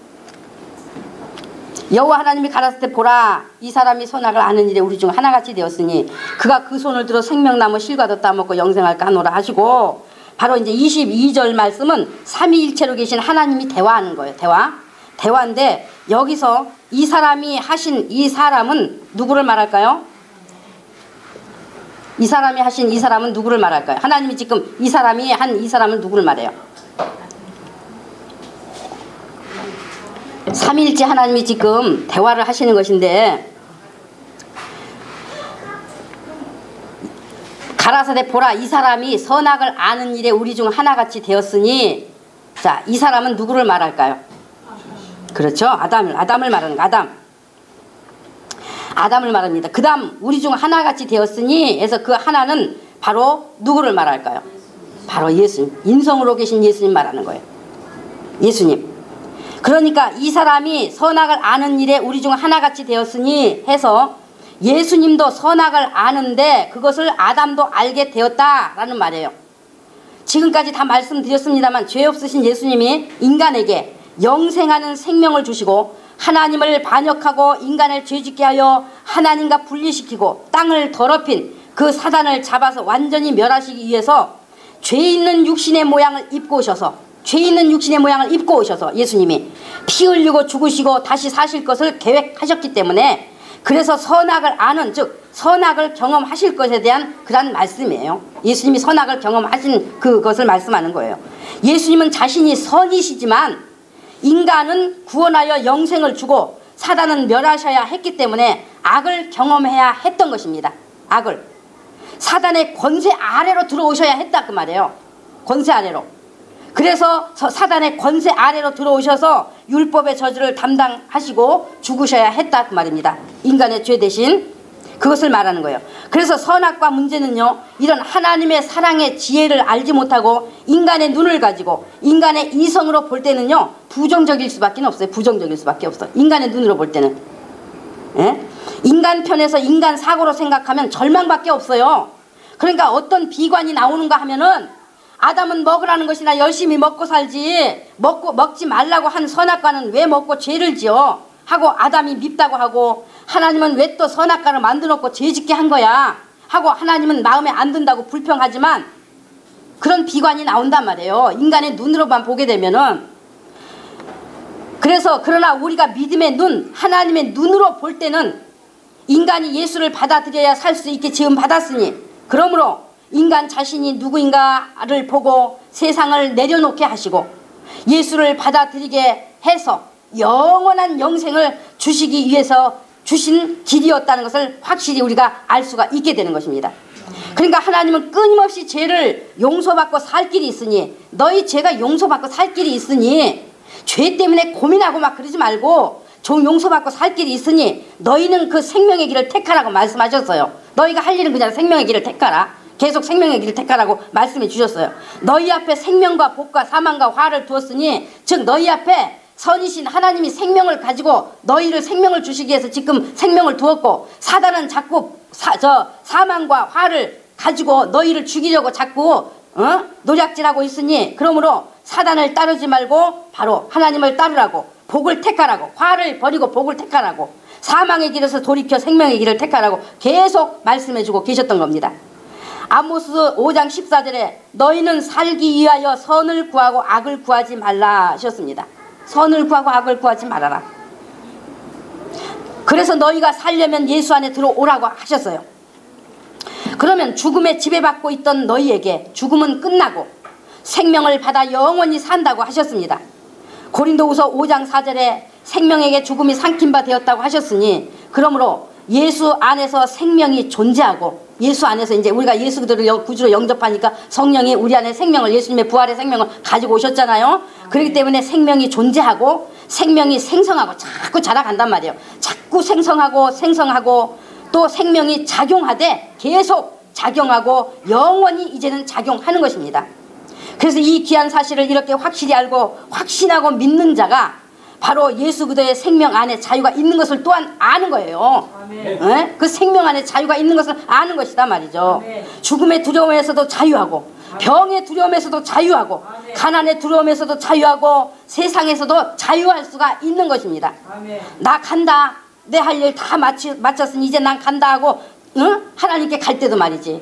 [SPEAKER 1] 여호와 하나님이 가라사대 때 보라, 이 사람이 선악을 아는 일에 우리 중 하나같이 되었으니 그가 그 손을 들어 생명나무 실과도 따먹고 영생할까 하노라 하시고, 바로 이제 22절 말씀은 삼위일체로 계신 하나님이 대화하는 거예요. 대화인데 여기서 이 사람이 하신 이 사람은 누구를 말할까요? 이 사람이 하신 이 사람은 누구를 말할까요? 하나님이 지금 이 사람이 한 이 사람은 누구를 말해요? 삼위일체 하나님이 지금 대화를 하시는 것인데, 가라사대 보라, 이 사람이 선악을 아는 일에 우리 중 하나같이 되었으니, 자, 이 사람은 누구를 말할까요? 그렇죠, 아담을 말하는 거. 아담을 말합니다. 그 다음 우리 중 하나같이 되었으니 해서 그 하나는 바로 누구를 말할까요? 바로 예수님, 인성으로 계신 예수님 말하는 거예요. 예수님. 그러니까 이 사람이 선악을 아는 일에 우리 중 하나같이 되었으니 해서 예수님도 선악을 아는데 그것을 아담도 알게 되었다라는 말이에요. 지금까지 다 말씀드렸습니다만 죄 없으신 예수님이 인간에게 영생하는 생명을 주시고 하나님을 반역하고 인간을 죄짓게 하여 하나님과 분리시키고 땅을 더럽힌 그 사단을 잡아서 완전히 멸하시기 위해서 죄 있는 육신의 모양을 입고 오셔서 예수님이 피 흘리고 죽으시고 다시 사실 것을 계획하셨기 때문에, 그래서 선악을 아는, 즉 선악을 경험하실 것에 대한 그런 말씀이에요. 예수님이 선악을 경험하신 그것을 말씀하는 거예요. 예수님은 자신이 선이시지만 인간은 구원하여 영생을 주고 사단은 멸하셔야 했기 때문에 악을 경험해야 했던 것입니다. 악을. 사단의 권세 아래로 들어오셔야 했다 그 말이에요. 권세 아래로. 그래서 사단의 권세 아래로 들어오셔서 율법의 저주를 담당하시고 죽으셔야 했다 그 말입니다. 인간의 죄 대신 그것을 말하는 거예요. 그래서 선악과 문제는요, 이런 하나님의 사랑의 지혜를 알지 못하고 인간의 눈을 가지고 인간의 이성으로 볼 때는요 부정적일 수밖에 없어요. 부정적일 수밖에 없어. 인간의 눈으로 볼 때는. 예? 인간 편에서 인간 사고로 생각하면 절망밖에 없어요. 그러니까 어떤 비관이 나오는가 하면은, 아담은 먹으라는 것이나 열심히 먹고 살지, 먹지 말라고 한 선악과는 왜 먹고 죄를 지어 하고 아담이 밉다고 하고, 하나님은 왜 또 선악과를 만들어놓고 죄짓게 한 거야 하고 하나님은 마음에 안 든다고 불평하지만, 그런 비관이 나온단 말이에요. 인간의 눈으로만 보게 되면은. 그래서 그러나 우리가 믿음의 눈, 하나님의 눈으로 볼 때는 인간이 예수를 받아들여야 살 수 있게 지음 받았으니, 그러므로 인간 자신이 누구인가를 보고 세상을 내려놓게 하시고 예수를 받아들이게 해서 영원한 영생을 주시기 위해서 주신 길이었다는 것을 확실히 우리가 알 수가 있게 되는 것입니다. 그러니까 하나님은 끊임없이 죄를 용서받고 살 길이 있으니, 너희 죄가 용서받고 살 길이 있으니 죄 때문에 고민하고 막 그러지 말고 용서받고 살 길이 있으니 너희는 그 생명의 길을 택하라고 말씀하셨어요. 너희가 할 일은 그냥 생명의 길을 택하라. 계속 생명의 길을 택하라고 말씀해 주셨어요. 너희 앞에 생명과 복과 사망과 화를 두었으니 즉 너희 앞에 선이신 하나님이 생명을 가지고 너희를 생명을 주시기 위해서 지금 생명을 두었고 사단은 자꾸 사망과 화를 가지고 너희를 죽이려고 자꾸 노략질하고 있으니 그러므로 사단을 따르지 말고 바로 하나님을 따르라고 복을 택하라고 화를 버리고 복을 택하라고 사망의 길에서 돌이켜 생명의 길을 택하라고 계속 말씀해주고 계셨던 겁니다. 아모스 5장 14절에 너희는 살기 위하여 선을 구하고 악을 구하지 말라 하셨습니다. 선을 구하고 악을 구하지 말아라. 그래서 너희가 살려면 예수 안에 들어오라고 하셨어요. 그러면 죽음에 지배받고 있던 너희에게 죽음은 끝나고 생명을 받아 영원히 산다고 하셨습니다. 고린도후서 5장 4절에 생명에게 죽음이 삼킨 바 되었다고 하셨으니 그러므로 예수 안에서 생명이 존재하고 예수 안에서 이제 우리가 예수 그대로 구주로 영접하니까 성령이 우리 안에 생명을 예수님의 부활의 생명을 가지고 오셨잖아요. 그렇기 때문에 생명이 존재하고 생명이 생성하고 자꾸 자라간단 말이에요. 자꾸 생성하고 또 생명이 작용하되 계속 작용하고 영원히 이제는 작용하는 것입니다. 그래서 이 귀한 사실을 이렇게 확실히 알고 확신하고 믿는 자가 바로 예수 그리스도의 생명 안에 자유가 있는 것을 또한 아는 거예요. 그 생명 안에 자유가 있는 것을 아는 것이다 말이죠. 아멘. 죽음의 두려움에서도 자유하고 병의 두려움에서도 자유하고 가난의 두려움에서도 자유하고 세상에서도 자유할 수가 있는 것입니다. 아멘. 나 간다. 내 할 일 다 마쳤으니 이제 난 간다 하고 하나님께 갈 때도 말이지.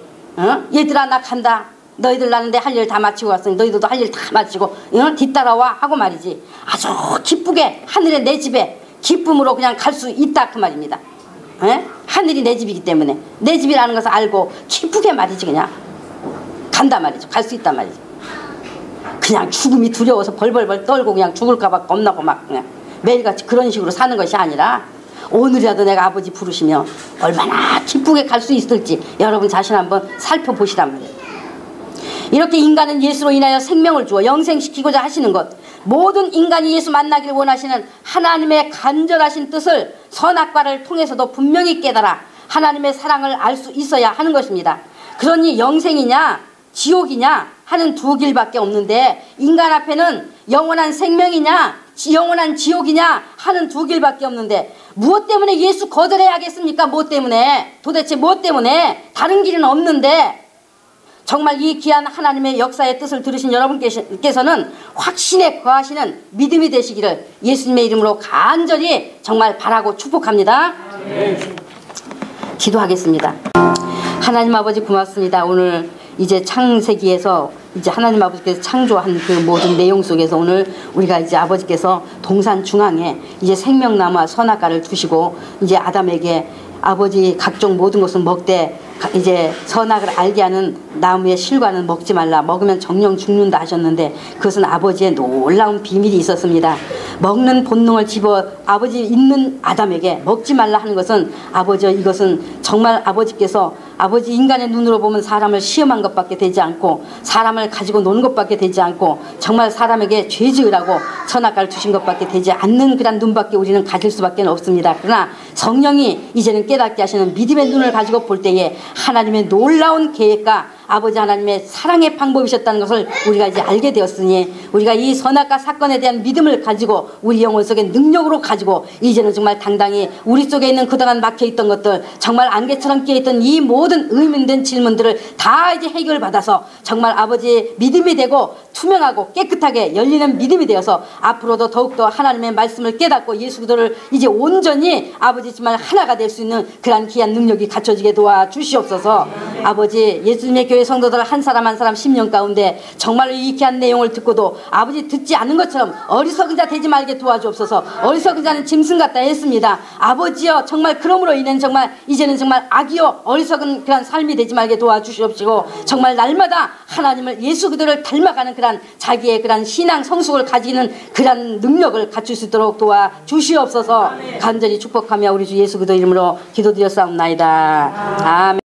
[SPEAKER 1] 얘들아 나 간다. 너희들 나는 내 할 일 다 마치고 왔으니 너희들도 할 일 다 마치고 뒤따라와 하고 말이지. 아주 기쁘게 하늘의 내 집에 기쁨으로 그냥 갈 수 있다 그 말입니다. 하늘이 내 집이기 때문에 내 집이라는 것을 알고 기쁘게 말이지 그냥 간다 말이죠. 갈 수 있단 말이죠. 그냥 죽음이 두려워서 벌벌벌 떨고 그냥 죽을까 봐 겁나고 막 그냥 매일같이 그런 식으로 사는 것이 아니라 오늘이라도 내가 아버지 부르시면 얼마나 기쁘게 갈 수 있을지 여러분 자신 한번 살펴보시란 말이에요. 이렇게 인간은 예수로 인하여 생명을 주어 영생시키고자 하시는 것, 모든 인간이 예수 만나기를 원하시는 하나님의 간절하신 뜻을 선악과를 통해서도 분명히 깨달아 하나님의 사랑을 알 수 있어야 하는 것입니다. 그러니 영생이냐 지옥이냐 하는 두 길밖에 없는데 인간 앞에는 영원한 생명이냐 영원한 지옥이냐 하는 두 길밖에 없는데 무엇 때문에 예수 거절해야겠습니까? 무엇 때문에? 도대체 무엇 때문에? 다른 길은 없는데 정말 이 귀한 하나님의 역사의 뜻을 들으신 여러분께서는 확신에 거하시는 믿음이 되시기를 예수님의 이름으로 간절히 정말 바라고 축복합니다. 기도하겠습니다. 하나님 아버지 고맙습니다. 오늘 이제 창세기에서 이제 하나님 아버지께서 창조한 그 모든 내용 속에서 오늘 우리가 이제 아버지께서 동산 중앙에 이제 생명나무와 선악과를 두시고 이제 아담에게 아버지 각종 모든 것을 먹되 이제 선악을 알게 하는 나무의 실과는 먹지 말라. 먹으면 정령 죽는다 하셨는데 그것은 아버지의 놀라운 비밀이 있었습니다. 먹는 본능을 집어 아버지 있는 아담에게 먹지 말라 하는 것은 아버지 이것은 정말 아버지께서 아버지 인간의 눈으로 보면 사람을 시험한 것밖에 되지 않고 사람을 가지고 노는 것밖에 되지 않고 정말 사람에게 죄 지으라고 선악과를 주신 것밖에 되지 않는 그런 눈밖에 우리는 가질 수밖에 없습니다. 그러나 성령이 이제는 깨닫게 하시는 믿음의 눈을 가지고 볼 때에 하나님의 놀라운 계획과 아버지 하나님의 사랑의 방법이셨다는 것을 우리가 이제 알게 되었으니 우리가 이 선악과 사건에 대한 믿음을 가지고 우리 영혼 속에 능력으로 가지고 이제는 정말 당당히 우리 속에 있는 그동안 막혀있던 것들 정말 안개처럼 끼어있던 이 모든 의문된 질문들을 다 이제 해결받아서 정말 아버지의 믿음이 되고 투명하고 깨끗하게 열리는 믿음이 되어서 앞으로도 더욱더 하나님의 말씀을 깨닫고 예수 그리스도를 이제 온전히 아버지 정말 하나가 될 수 있는 그러한 귀한 능력이 갖춰지게 도와주시옵소서. 아버지 예수님의 교회 성도들 한 사람 한 사람 10년 가운데 정말로 이 귀한 내용을 듣고도 아버지 듣지 않은 것처럼 어리석은 자 되지 말게 도와주옵소서. 어리석은 자는 짐승 같다 했습니다. 아버지여 정말 그러므로 인해 정말 이제는 정말 악이요 어리석은 그런 삶이 되지 말게 도와주시옵시고 정말 날마다 하나님을 예수 그대로를 닮아가는 그런 자기의 그런 신앙 성숙을 가지는 그런 능력을 갖출 수 있도록 도와주시옵소서. 간절히 축복하며 우리 주 예수 그리스도 이름으로 기도드렸사옵나이다. 아멘.